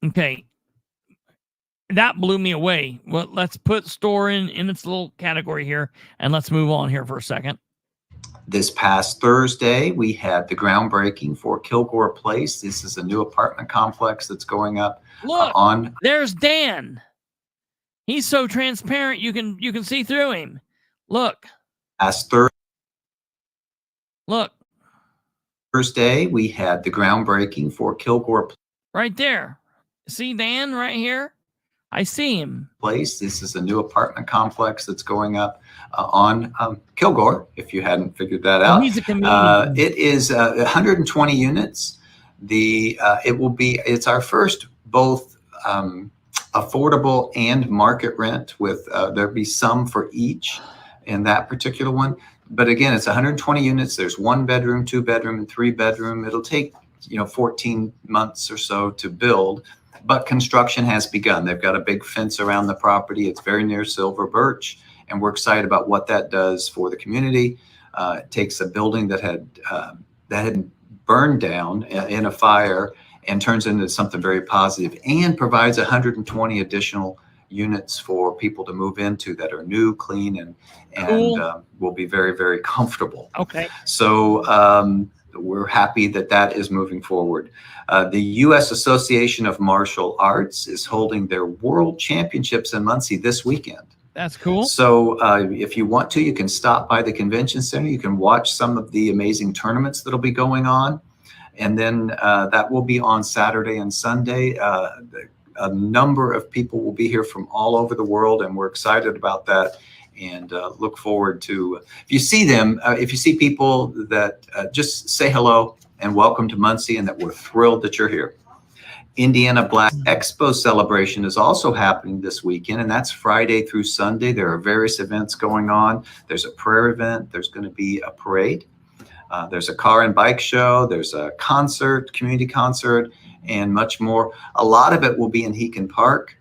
Okay. That blew me away. Well, let's put Store in its little category here, and let's move on here for a second. This past Thursday, we had the groundbreaking for Kilgore Place. This is a new apartment complex that's going up. Look, there's Dan. He's so transparent you can see through him. Look. Look. Thursday, we had the groundbreaking for Kilgore Place. Right there. See Dan right here? I see him. Place. This is a new apartment complex that's going up on Kilgore, if you hadn't figured that out. He's a comedian. It is 120 units. It's our first both affordable and market rent with there'll be some for each in that particular one. But again, it's 120 units. There's 1 bedroom, 2 bedroom, and 3 bedroom. It'll take 14 months or so to build, but construction has begun. They've got a big fence around the property. It's very near Silver Birch, and we're excited about what that does for the community. It takes a building that had burned down in a fire and turns into something very positive, and provides 120 additional units for people to move into that are new, clean, and cool. Will be very, very comfortable. Okay. So we're happy that is moving forward. The U.S. Association of Martial Arts is holding their World Championships in Muncie this weekend. That's cool. So if you want to, you can stop by the convention center. You can watch some of the amazing tournaments that'll be going on. And then that will be on Saturday and Sunday. A number of people will be here from all over the world, and we're excited about that, and look forward to, if you see them, if you see people that just say hello and welcome to Muncie, and that we're thrilled that you're here. Indiana Black Expo celebration is also happening this weekend, and that's Friday through Sunday. There are various events going on. There's a prayer event. There's going to be a parade. There's a car and bike show. There's a concert, community concert, and much more. A lot of it will be in Heacon Park.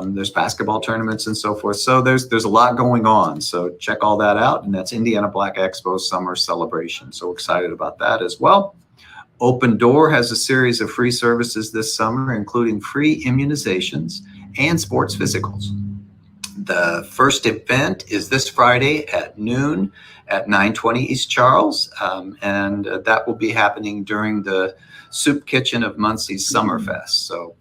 There's basketball tournaments and so forth. So there's a lot going on. So check all that out. And that's Indiana Black Expo Summer Celebration. So excited about that as well. Open Door has a series of free services this summer, including free immunizations and sports physicals. The first event is this Friday at noon at 920 East Charles. And that will be happening during the Soup Kitchen of Muncie's Summerfest. So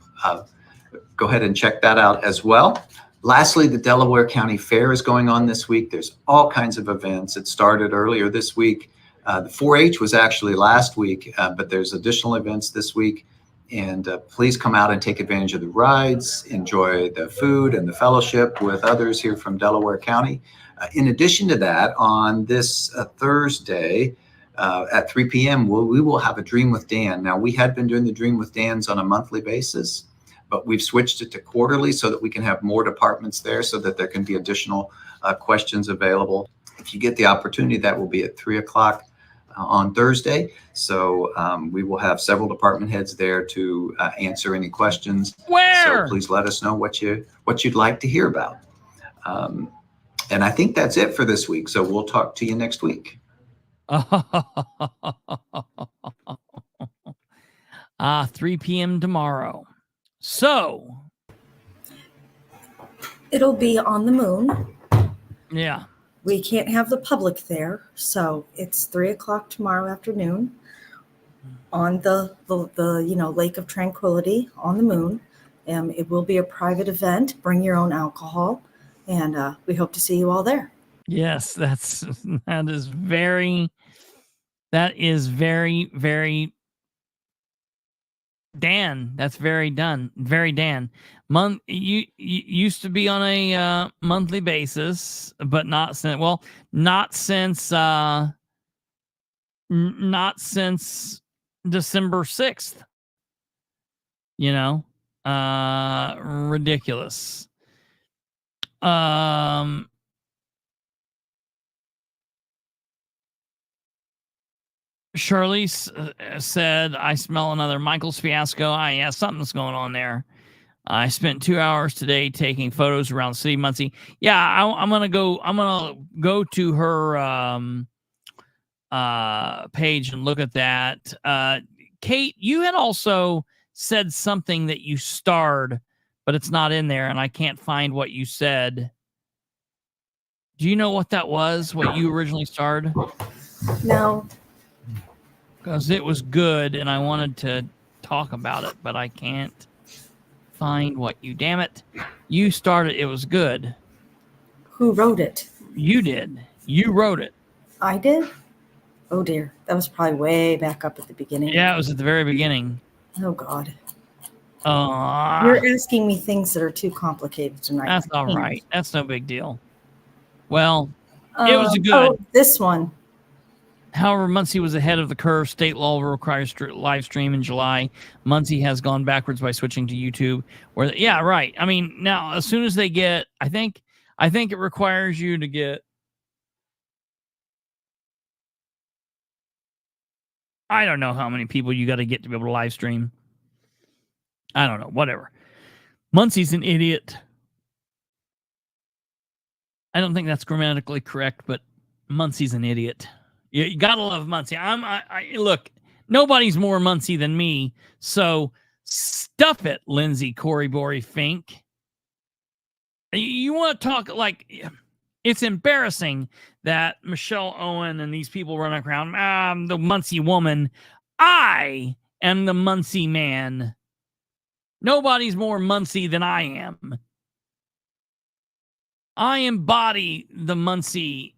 go ahead and check that out as well. Lastly, the Delaware County Fair is going on this week. There's all kinds of events. It started earlier this week. The 4-H was actually last week, but there's additional events this week. And please come out and take advantage of the rides, enjoy the food and the fellowship with others here from Delaware County. In addition to that, on this Thursday at 3 p.m., we will have a Dream with Dan. Now, we had been doing the Dream with Dans on a monthly basis, but we've switched it to quarterly so that we can have more departments there so that there can be additional questions available. If you get the opportunity, that will be at 3 o'clock on Thursday. So we will have several department heads there to answer any questions. Where? So please let us know what you'd like to hear about. And I think that's it for this week. So we'll talk to you next week. 3 p.m. tomorrow. So It'll be on the moon. yeah. We can't have the public there, so it's 3 o'clock tomorrow afternoon on the Lake of Tranquility on the moon. It will be a private event. Bring your own alcohol, and we hope to see you all there. Yes, that is very Dan. That's very Dan. You used to be on a monthly basis, but not since December 6th. Ridiculous. Shirley said, I smell another Michael's fiasco. Yeah, something's going on there. I spent 2 hours today taking photos around City of Muncie. Yeah, I'm gonna go to her page and look at that. Kate, you had also said something that you starred, but it's not in there, and I can't find what you said. Do you know what that was? What you originally starred? No. Because it was good, and I wanted to talk about it, but I can't find what you. Damn it! You started. It was good. Who wrote it? You did. You wrote it. I did? Oh dear. That was probably way back up at the beginning. Yeah, it was at the very beginning. Oh God. Oh, You're asking me things that are too complicated tonight. that's all right. That's no big deal. Well, it was good. Oh, this one. However, Muncie was ahead of the curve. State law requires live stream in July. Muncie has gone backwards by switching to YouTube. Yeah, right. I mean, now as soon as they get, I think it requires you to get. I don't know how many people you got to get to be able to live stream. I don't know. Whatever. Muncie's an idiot. I don't think that's grammatically correct, but Muncie's an idiot. You gotta love Muncie. Look, nobody's more Muncie than me. So stuff it, Lindsay Corey Fink. You want to talk like it's embarrassing that Michelle Owen and these people running around. I'm the Muncie woman. I am the Muncie man. Nobody's more Muncie than I am. I embody the Muncie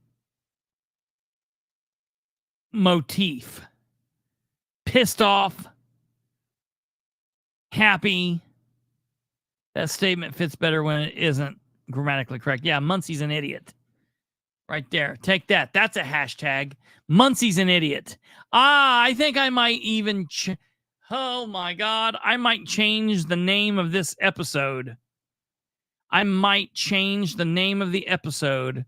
motif. Pissed off, happy. That statement fits better when it isn't grammatically correct. Yeah, Muncie's an idiot. Right there. Take that. That's a hashtag. Muncie's an idiot. I think I might even... oh my God. I might change the name of this episode. I might change the name of the episode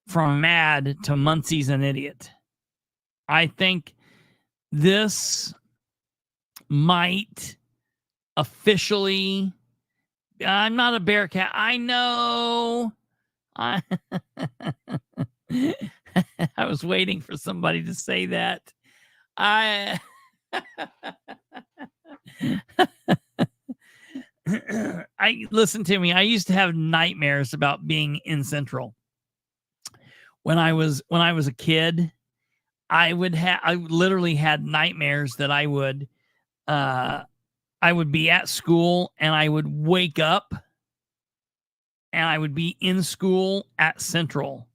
from mad to Muncie's an idiot. I think this might officially... I'm not a bearcat. I know. I was waiting for somebody to say that. Listen to me. I used to have nightmares about being in Central. When I was a kid, I literally had nightmares that I I would be at school and I would wake up and I would be in school at Central.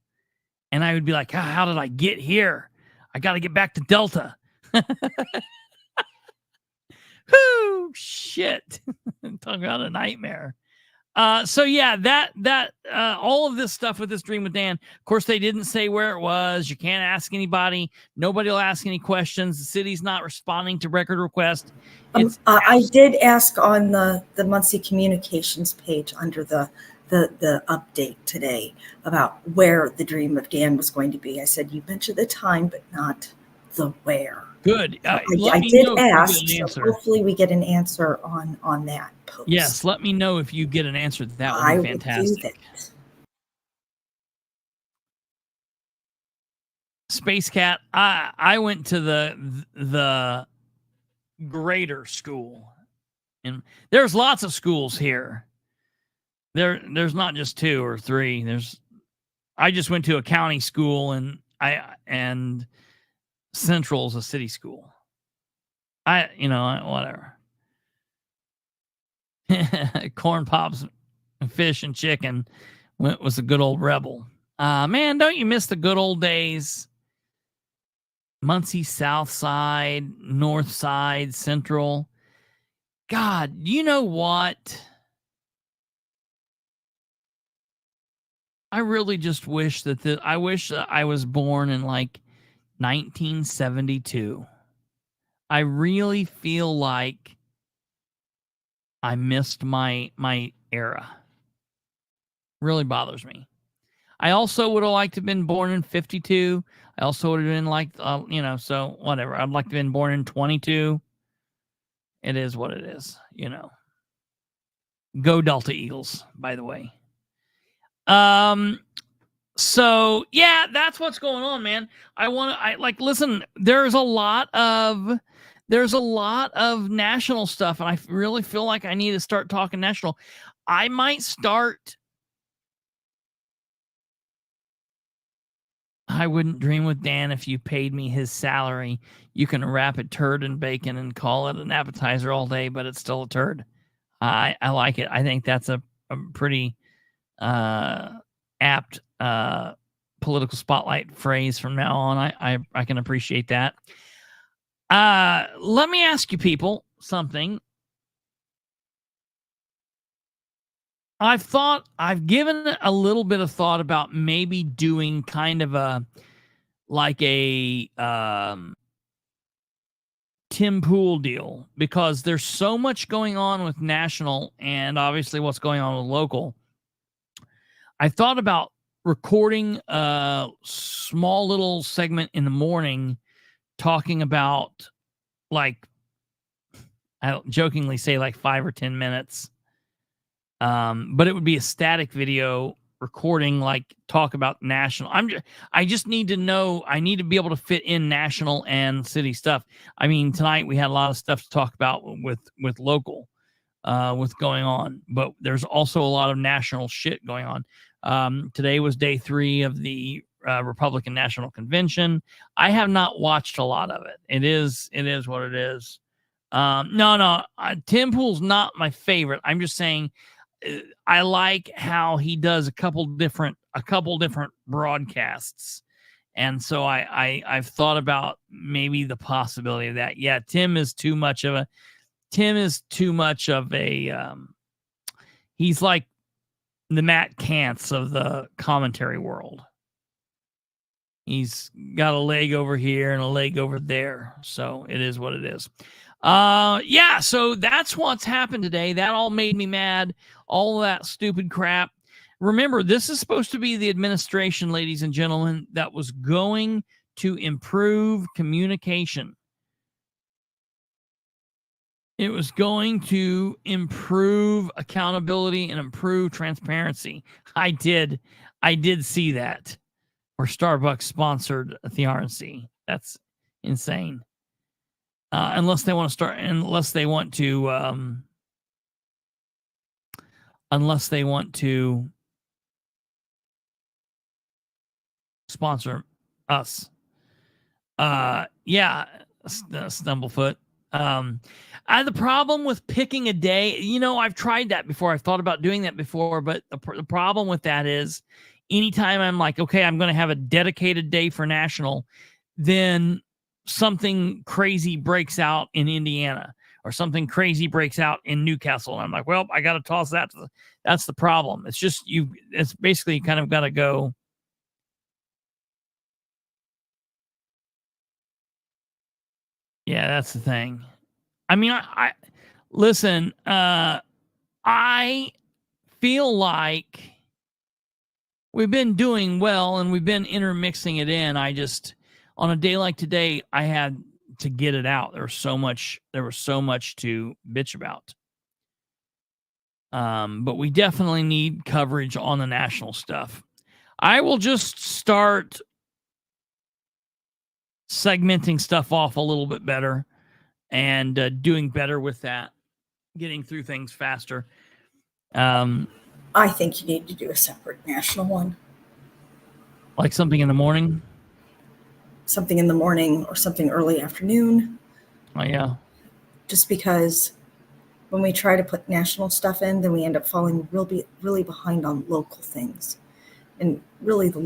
And I would be like, how did I get here? I got to get back to Delta. Whoo, shit. Talking about a nightmare. So yeah, that all of this stuff with this Dream with Dan, of course, they didn't say where it was. You can't ask anybody. Nobody will ask any questions. The city's not responding to record requests. I did ask on the Muncie Communications page under the update today about where the Dream of Dan was going to be. I said, you mentioned the time, but not the where. Good. I did ask, so hopefully we get an answer on that post. Yes, let me know if you get an answer. That would be fantastic. Will do that. Space Cat, I went to the greater school, and there's lots of schools here. There's not just 2 or 3. I just went to a county school, and Central's a city school. Whatever. Corn pops, fish, and chicken was a good old rebel. Man, don't you miss the good old days? Muncie South Side, North Side, Central. God, you know what? I really just wish that I wish that I was born in like 1972. I really feel like I missed my era. Really bothers me. I also would have liked to have been born in 52. I also would have been like, so whatever. I'd like to have been born in 22. It is what it is, Go Delta Eagles, by the way. So yeah, that's what's going on, man. Listen, there's a lot of national stuff, and I really feel like I need to start talking national. I might start. I wouldn't dream with Dan if you paid me his salary. You can wrap a turd in bacon and call it an appetizer all day, but it's still a turd. I like it. I think that's a pretty apt political spotlight phrase from now on. I can appreciate that. Let me ask you people something. I've given a little bit of thought about maybe doing kind of a Tim Pool deal, because there's so much going on with national and obviously what's going on with local. I thought about recording a small little segment in the morning talking about, I jokingly say 5 or 10 minutes. But it would be a static video recording, talk about national. I just need to know, I need to be able to fit in national and city stuff. I mean, tonight we had a lot of stuff to talk about with local, with going on, but there's also a lot of national shit going on. Today was day 3 of the Republican National Convention. I have not watched a lot of it. It is what it is. No, Tim Pool's not my favorite. I'm just saying, I like how he does a couple different broadcasts, and so I've thought about maybe the possibility of that. Yeah, Tim is too much of a. He's like the Matt Kantz of the commentary world. He's got a leg over here and a leg over there, so it is what it is. Yeah, so that's what's happened today. That all made me mad. All of that stupid crap. Remember, this is supposed to be the administration, ladies and gentlemen, that was going to improve communication. It was going to improve accountability and improve transparency. I did see that. Or Starbucks sponsored the RNC. That's insane. Unless they want to sponsor us. Yeah, Stumblefoot. The problem with picking a day, I've tried that before. I've thought about doing that before, but the problem with that is anytime I'm like, okay, I'm going to have a dedicated day for national, then something crazy breaks out in Indiana or something crazy breaks out in Newcastle. And I'm like, well, I got to toss that. That's the problem. It's just, it's basically kind of got to go. Yeah, that's the thing. I mean, I listen, I feel like we've been doing well and we've been intermixing it in. On a day like today, I had to get it out. There was so much to bitch about. But we definitely need coverage on the national stuff. I will just start segmenting stuff off a little bit better and doing better with that, getting through things faster. I think you need to do a separate national one. Like something in the morning? Something in the morning or something early afternoon. Oh, yeah. Just because when we try to put national stuff in, then we end up falling really behind on local things. And really the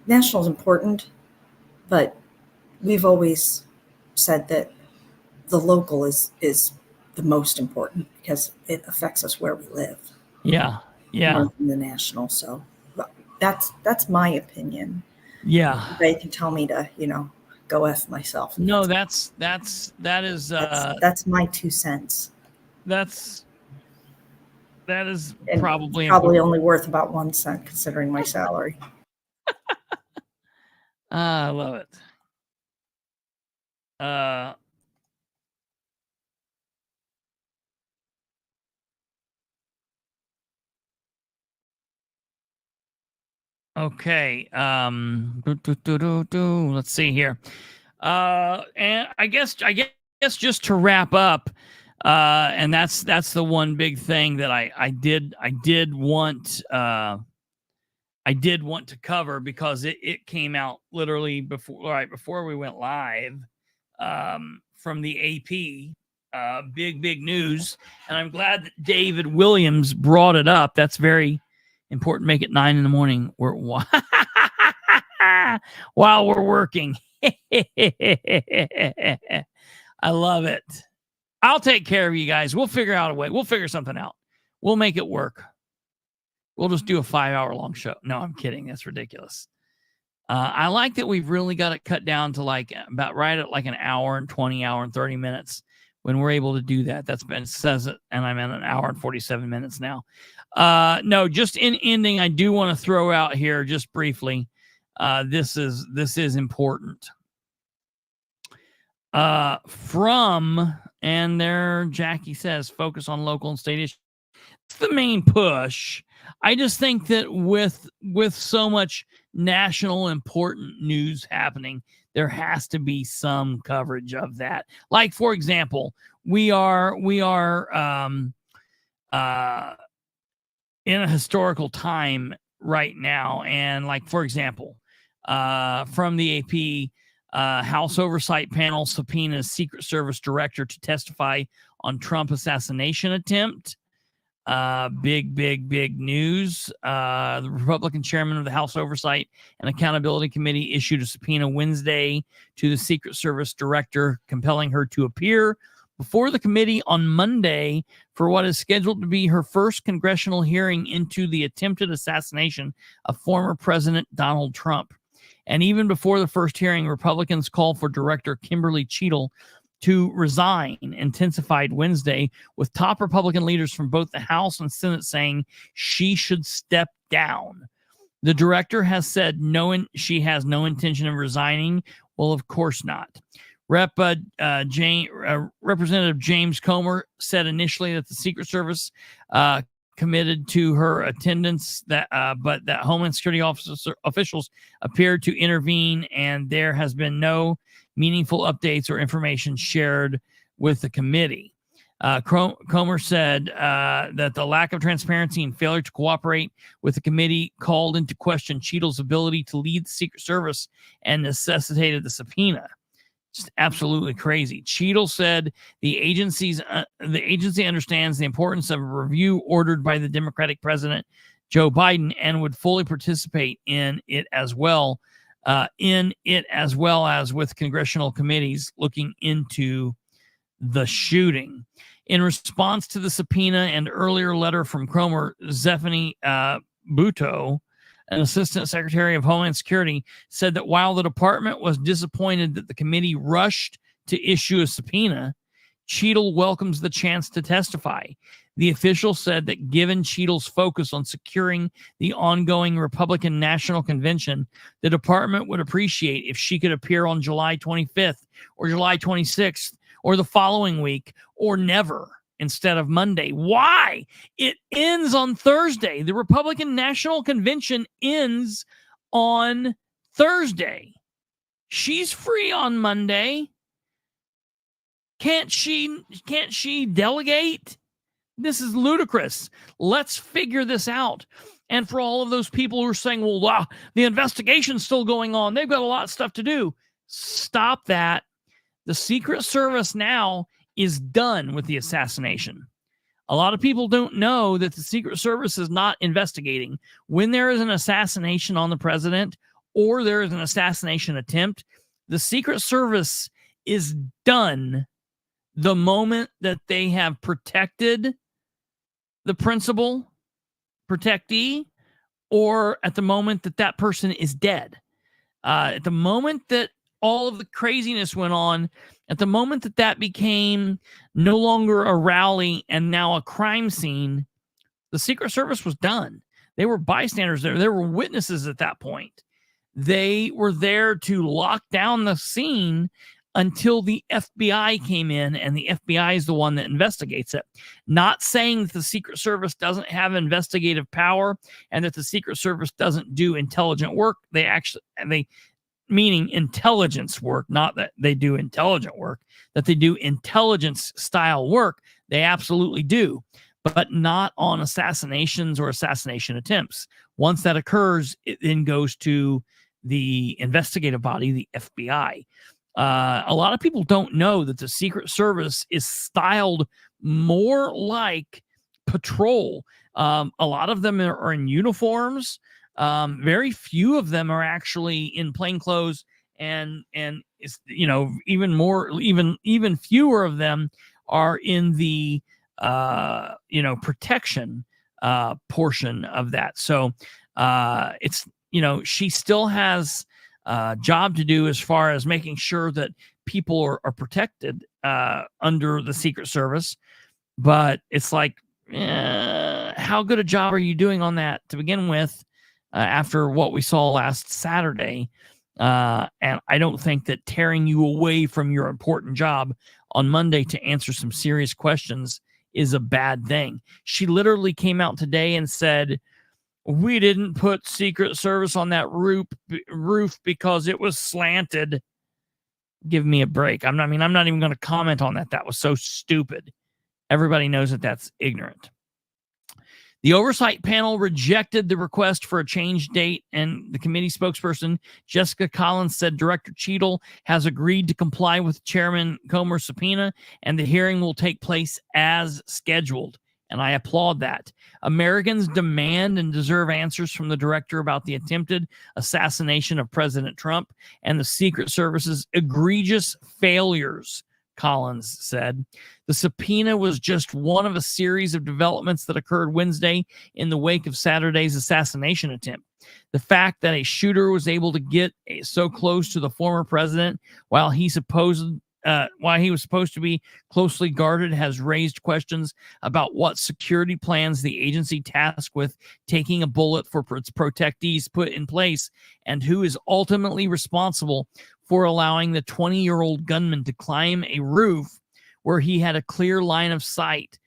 national is important, but we've always said that the local is the most important because it affects us where we live. Yeah. More than the national. So that's my opinion. Yeah. They can tell me to, go F myself. No, that is that's my 2 cents. That is And probably only worth about 1 cent considering my salary. I love it. Okay. Let's see here. And I guess just to wrap up, and that's the one big thing that I did want to cover because it came out literally before we went live from the AP. Big news, and I'm glad that David Williams brought it up. That's very important. Make it 9 a.m. while we're working. I love it. I'll take care of you guys. We'll figure out a way. We'll figure something out. We'll make it work. We'll just do a 5-hour-long show. No, I'm kidding. That's ridiculous. I like that we've really got it cut down to about right at an hour and 20, hour and 30 minutes when we're able to do that. Says it, and I'm at an hour and 47 minutes now. No, just in ending, I do want to throw out here just briefly. This is important. And there Jackie says, focus on local and state issues. It's the main push. I just think that with so much national important news happening, there has to be some coverage of that. Like, for example, we are in a historical time right now. And for example, from the AP, House Oversight Panel subpoenas Secret Service Director to testify on Trump assassination attempt. Big news. The Republican chairman of the House Oversight and Accountability Committee issued a subpoena Wednesday to the Secret Service Director, compelling her to appear before the committee on Monday for what is scheduled to be her first congressional hearing into the attempted assassination of former President Donald Trump. And even before the first hearing, Republicans called for Director Kimberly Cheadle to resign, intensified Wednesday, with top Republican leaders from both the House and Senate saying she should step down. The director has said she has no intention of resigning. Well, of course not. Representative James Comer said initially that the Secret Service committed to her attendance, but that Homeland Security officials appeared to intervene, and there has been no meaningful updates or information shared with the committee. Comer said that the lack of transparency and failure to cooperate with the committee called into question Cheadle's ability to lead the Secret Service and necessitated the subpoena. Just absolutely crazy. Cheadle said the agency understands the importance of a review ordered by the Democratic President Joe Biden and would fully participate in it as well as with congressional committees looking into the shooting. In response to the subpoena and earlier letter from Cromer, Zephany Buto, an assistant secretary of Homeland Security, said that while the department was disappointed that the committee rushed to issue a subpoena, Cheadle welcomes the chance to testify. The official said that given Cheadle's focus on securing the ongoing Republican National Convention, the department would appreciate if she could appear on July 25th or July 26th or the following week or never instead of Monday. Why? It ends on Thursday. The Republican National Convention ends on Thursday. She's free on Monday. Can't she delegate? This is ludicrous. Let's figure this out. And for all of those people who are saying, well, wow, the investigation's still going on, they've got a lot of stuff to do. Stop that. The Secret Service now is done with the assassination. A lot of people don't know that the Secret Service is not investigating. When there is an assassination on the president or there is an assassination attempt, the Secret Service is done the moment that they have protected the principal protectee or at the moment that that person is dead. At the moment that all of the craziness went on, at the moment that that became no longer a rally and now a crime scene, the Secret Service was done. They were bystanders there. There were witnesses at that point. They were there to lock down the scene until the FBI came in, and the FBI is the one that investigates it. Not saying that the Secret Service doesn't have investigative power and that the Secret Service doesn't do intelligent work. Meaning intelligence work, not that they do intelligent work, that they do intelligence style work. They absolutely do, but not on assassinations or assassination attempts. Once that occurs, it then goes to the investigative body, the FBI. A lot of people don't know that the Secret Service is styled more like patrol. A lot of them are in uniforms. Very few of them are actually in plain clothes, and it's, even fewer of them are in the protection portion of that. So it's she still has job to do as far as making sure that people are protected under the Secret Service. But it's like, how good a job are you doing on that to begin with after what we saw last Saturday? And I don't think that tearing you away from your important job on Monday to answer some serious questions is a bad thing. She literally came out today and said, we didn't put Secret Service on that roof because it was slanted. Give me a break. I'm not even going to comment on that. That was so stupid. Everybody knows that that's ignorant. The oversight panel rejected the request for a change date, and the committee spokesperson, Jessica Collins, said Director Cheadle has agreed to comply with Chairman Comer's subpoena, and the hearing will take place as scheduled. And I applaud that. Americans demand and deserve answers from the director about the attempted assassination of President Trump and the Secret Service's egregious failures, Collins said. The subpoena was just one of a series of developments that occurred Wednesday in the wake of Saturday's assassination attempt. The fact that a shooter was able to get so close to the former president while he was supposed to be closely guarded has raised questions about what security plans the agency tasked with taking a bullet for its protectees put in place, and who is ultimately responsible for allowing the 20-year-old gunman to climb a roof where he had a clear line of sight.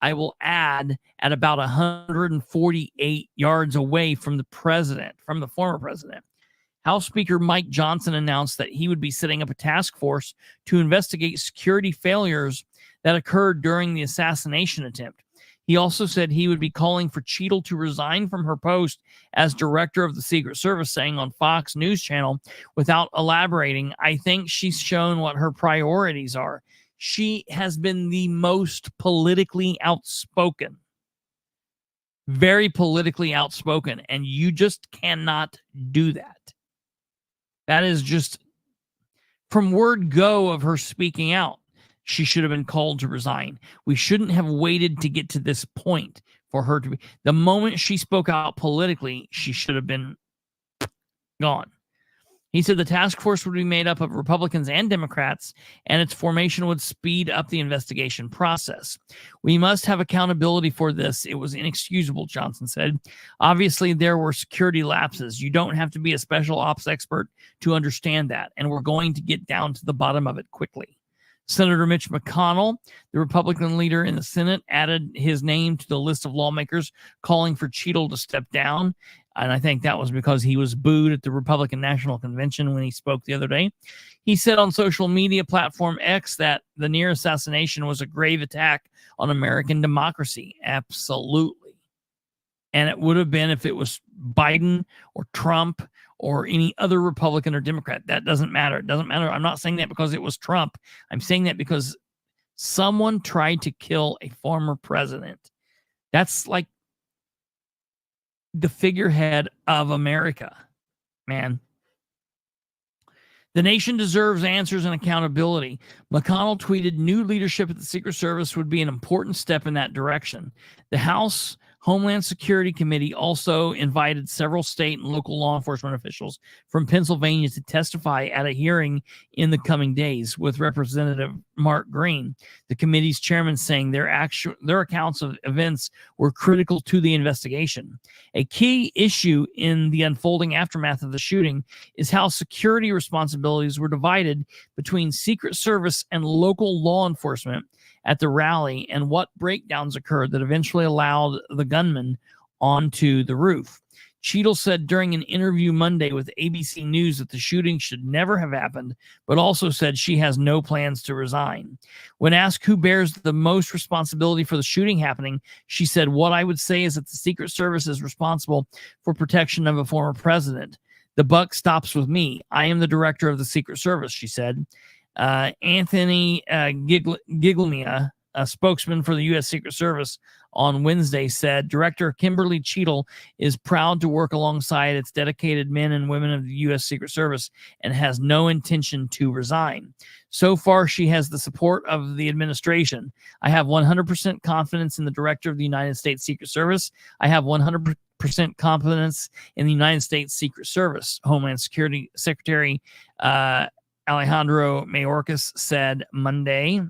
I will add, at about 148 yards away from the former president. House Speaker Mike Johnson announced that he would be setting up a task force to investigate security failures that occurred during the assassination attempt. He also said he would be calling for Cheadle to resign from her post as director of the Secret Service, saying on Fox News Channel, without elaborating, "I think she's shown what her priorities are. She has been the most politically outspoken, very politically outspoken, and you just cannot do that." That is just from word go of her speaking out. She should have been called to resign. We shouldn't have waited to get to this point for her to be. The moment she spoke out politically, she should have been gone. He said the task force would be made up of Republicans and Democrats, and its formation would speed up the investigation process. "We must have accountability for this. It was inexcusable," Johnson said. "Obviously, there were security lapses. You don't have to be a special ops expert to understand that, and we're going to get down to the bottom of it quickly." Senator Mitch McConnell, the Republican leader in the Senate, added his name to the list of lawmakers calling for Cheadle to step down. And I think that was because he was booed at the Republican National Convention when he spoke the other day. He said on social media platform X that the near assassination was a grave attack on American democracy. Absolutely. And it would have been if it was Biden or Trump or any other Republican or Democrat. That doesn't matter. It doesn't matter. I'm not saying that because it was Trump. I'm saying that because someone tried to kill a former president. That's like the figurehead of America, man. The nation deserves answers and accountability. McConnell tweeted new leadership at the Secret Service would be an important step in that direction. The House Homeland Security Committee also invited several state and local law enforcement officials from Pennsylvania to testify at a hearing in the coming days with Representative Mark Green. The committee's chairman saying their accounts of events were critical to the investigation. A key issue in the unfolding aftermath of the shooting is how security responsibilities were divided between Secret Service and local law enforcement at the rally, and what breakdowns occurred that eventually allowed the gunman onto the roof. Cheadle said during an interview Monday with ABC News that the shooting should never have happened, but also said she has no plans to resign. When asked who bears the most responsibility for the shooting happening, she said, "What I would say is that the Secret Service is responsible for protection of a former president. The buck stops with me. I am the director of the Secret Service," she said. Anthony Giglia, a spokesman for the U.S. Secret Service, on Wednesday said Director Kimberly Cheadle is proud to work alongside its dedicated men and women of the U.S. Secret Service and has no intention to resign. So far, she has the support of the administration. I have 100% confidence in the Director of the United States Secret Service. I have 100% confidence in the United States Secret Service, Homeland Security Secretary Alejandro Mayorkas said Monday.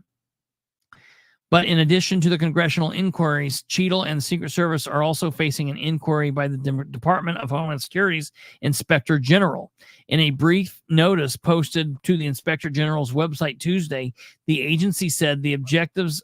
But in addition to the congressional inquiries, Cheadle and the Secret Service are also facing an inquiry by the Department of Homeland Security's Inspector General. In a brief notice posted to the Inspector General's website Tuesday, the agency said the objectives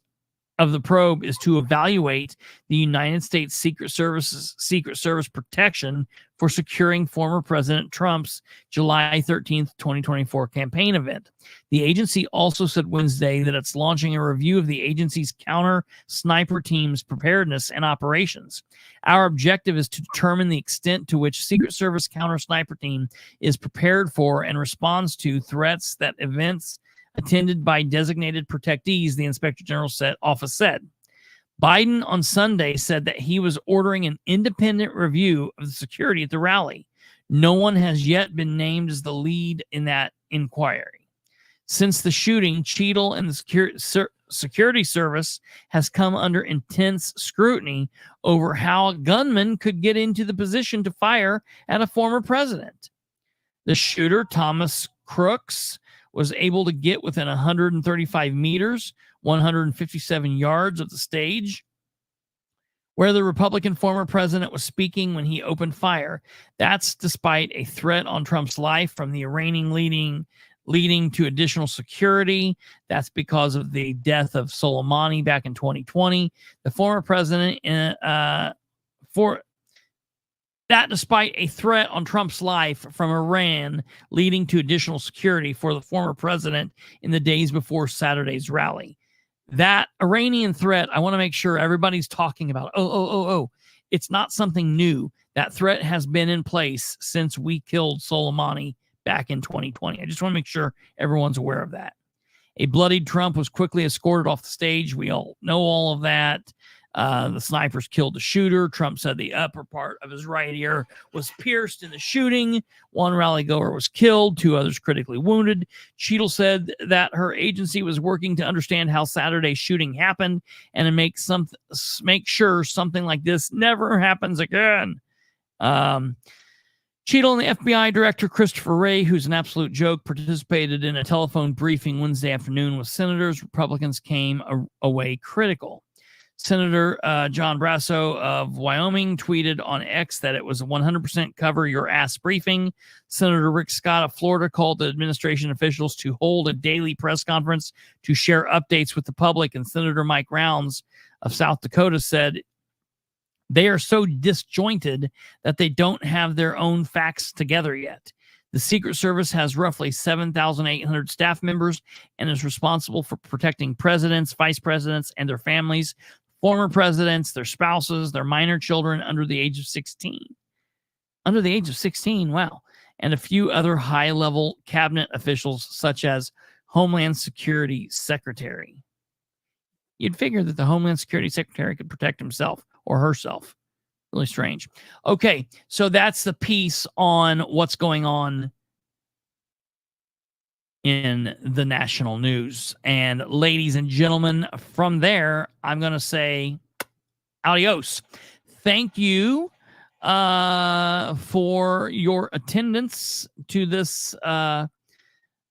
of the probe is to evaluate the United States Secret Service protection for securing former President Trump's July 13th, 2024 campaign event. The agency also said Wednesday that it's launching a review of the agency's counter sniper team's preparedness and operations. Our objective is to determine the extent to which Secret Service counter sniper team is prepared for and responds to threats that events attended by designated protectees, the Inspector General's office said. Biden on Sunday said that he was ordering an independent review of the security at the rally. No one has yet been named as the lead in that inquiry. Since the shooting, Cheadle and the Security Service has come under intense scrutiny over how a gunman could get into the position to fire at a former president. The shooter, Thomas Crooks, was able to get within 135 meters, 157 yards of the stage, where the Republican former president was speaking when he opened fire. That's despite a threat on Trump's life from the Iranian leading to additional security. That's because of the death of Soleimani back in 2020. The former president, despite a threat on Trump's life from Iran, leading to additional security for the former president in the days before Saturday's rally. that Iranian threat, I want to make sure everybody's talking about, it's not something new. That threat has been in place since we killed Soleimani back in 2020. I just want to make sure everyone's aware of that. A bloodied Trump was quickly escorted off the stage. We all know all of that. The snipers killed the shooter. Trump said the upper part of his right ear was pierced in the shooting. One rally goer was killed, 2 others critically wounded. Cheadle said that her agency was working to understand how Saturday's shooting happened and to make sure something like this never happens again. Cheadle and the FBI director, Kristopher H, who's an absolute joke, participated in a telephone briefing Wednesday afternoon with senators. Republicans came away critical. Senator John Brasso of Wyoming tweeted on X that it was a 100% cover your ass briefing. Senator Rick Scott of Florida called the administration officials to hold a daily press conference to share updates with the public. And Senator Mike Rounds of South Dakota said they are so disjointed that they don't have their own facts together yet. The Secret Service has roughly 7,800 staff members and is responsible for protecting presidents, vice presidents, and their families, former presidents, their spouses, their minor children under the age of 16. Under the age of 16, wow. And a few other high-level cabinet officials, such as Homeland Security Secretary. You'd figure that the Homeland Security Secretary could protect himself or herself. Really strange. Okay, so that's the piece on what's going on in the national news. And ladies and gentlemen, from there, I'm going to say adios. Thank you for your attendance to this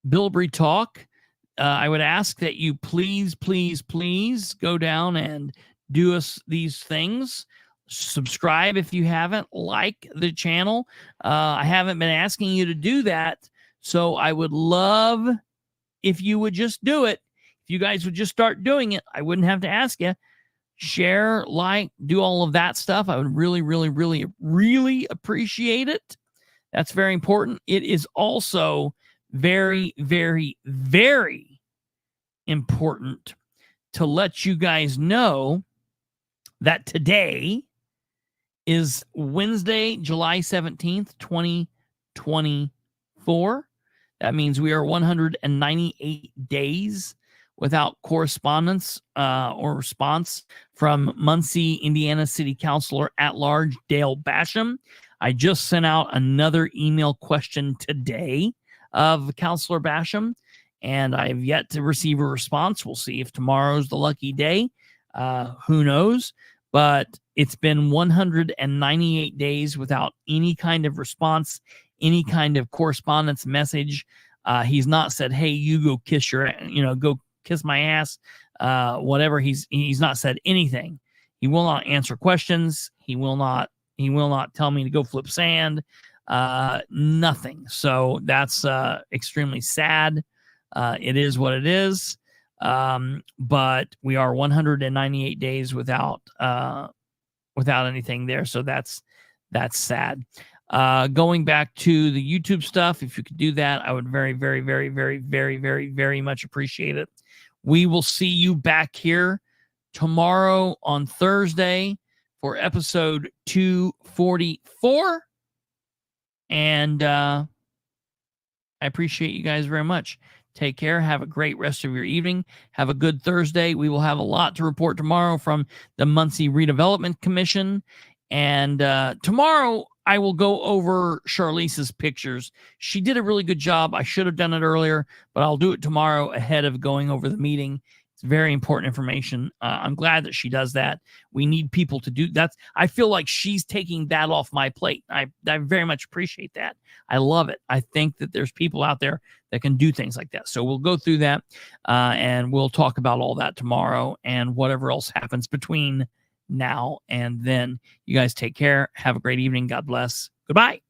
Bilbrey talk. I would ask that you please go down and do us these things. Subscribe if you haven't, like the channel. I haven't been asking you to do that, so I would love if you would just do it. If you guys would just start doing it, I wouldn't have to ask you. Share, like, do all of that stuff. I would really appreciate it. That's very important. It is also very important to let you guys know that today is Wednesday, July 17th, 2024. That means we are 198 days without correspondence or response from Muncie, Indiana City Councilor at Large Dale Basham. I just sent out another email question today of Councilor Basham, and I have yet to receive a response. We'll see if tomorrow's the lucky day. Who knows? But it's been 198 days without any kind of response, any kind of correspondence message. He's not said, "Hey, you go kiss go kiss my ass." Whatever. He's not said anything. He will not answer questions. He will not tell me to go flip sand. Nothing. So that's extremely sad. It is what it is. But we are 198 days without anything there. So that's sad. Going back to the YouTube stuff, if you could do that, I would very much appreciate it. We will see you back here tomorrow on Thursday for episode 244. And I appreciate you guys very much. Take care. Have a great rest of your evening. Have a good Thursday. We will have a lot to report tomorrow from the Muncie Redevelopment Commission. And tomorrow I will go over Charlize's pictures. She did a really good job. I should have done it earlier, but I'll do it tomorrow ahead of going over the meeting. It's very important information. I'm glad that she does that. We need people to do that. I feel like she's taking that off my plate. I very much appreciate that. I love it. I think that there's people out there that can do things like that. So we'll go through that and we'll talk about all that tomorrow and whatever else happens between now and then. You guys take care. Have a great evening. God bless. Goodbye.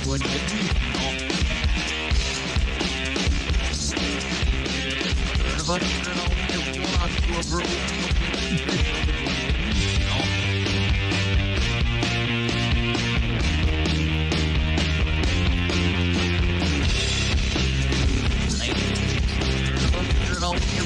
What Don't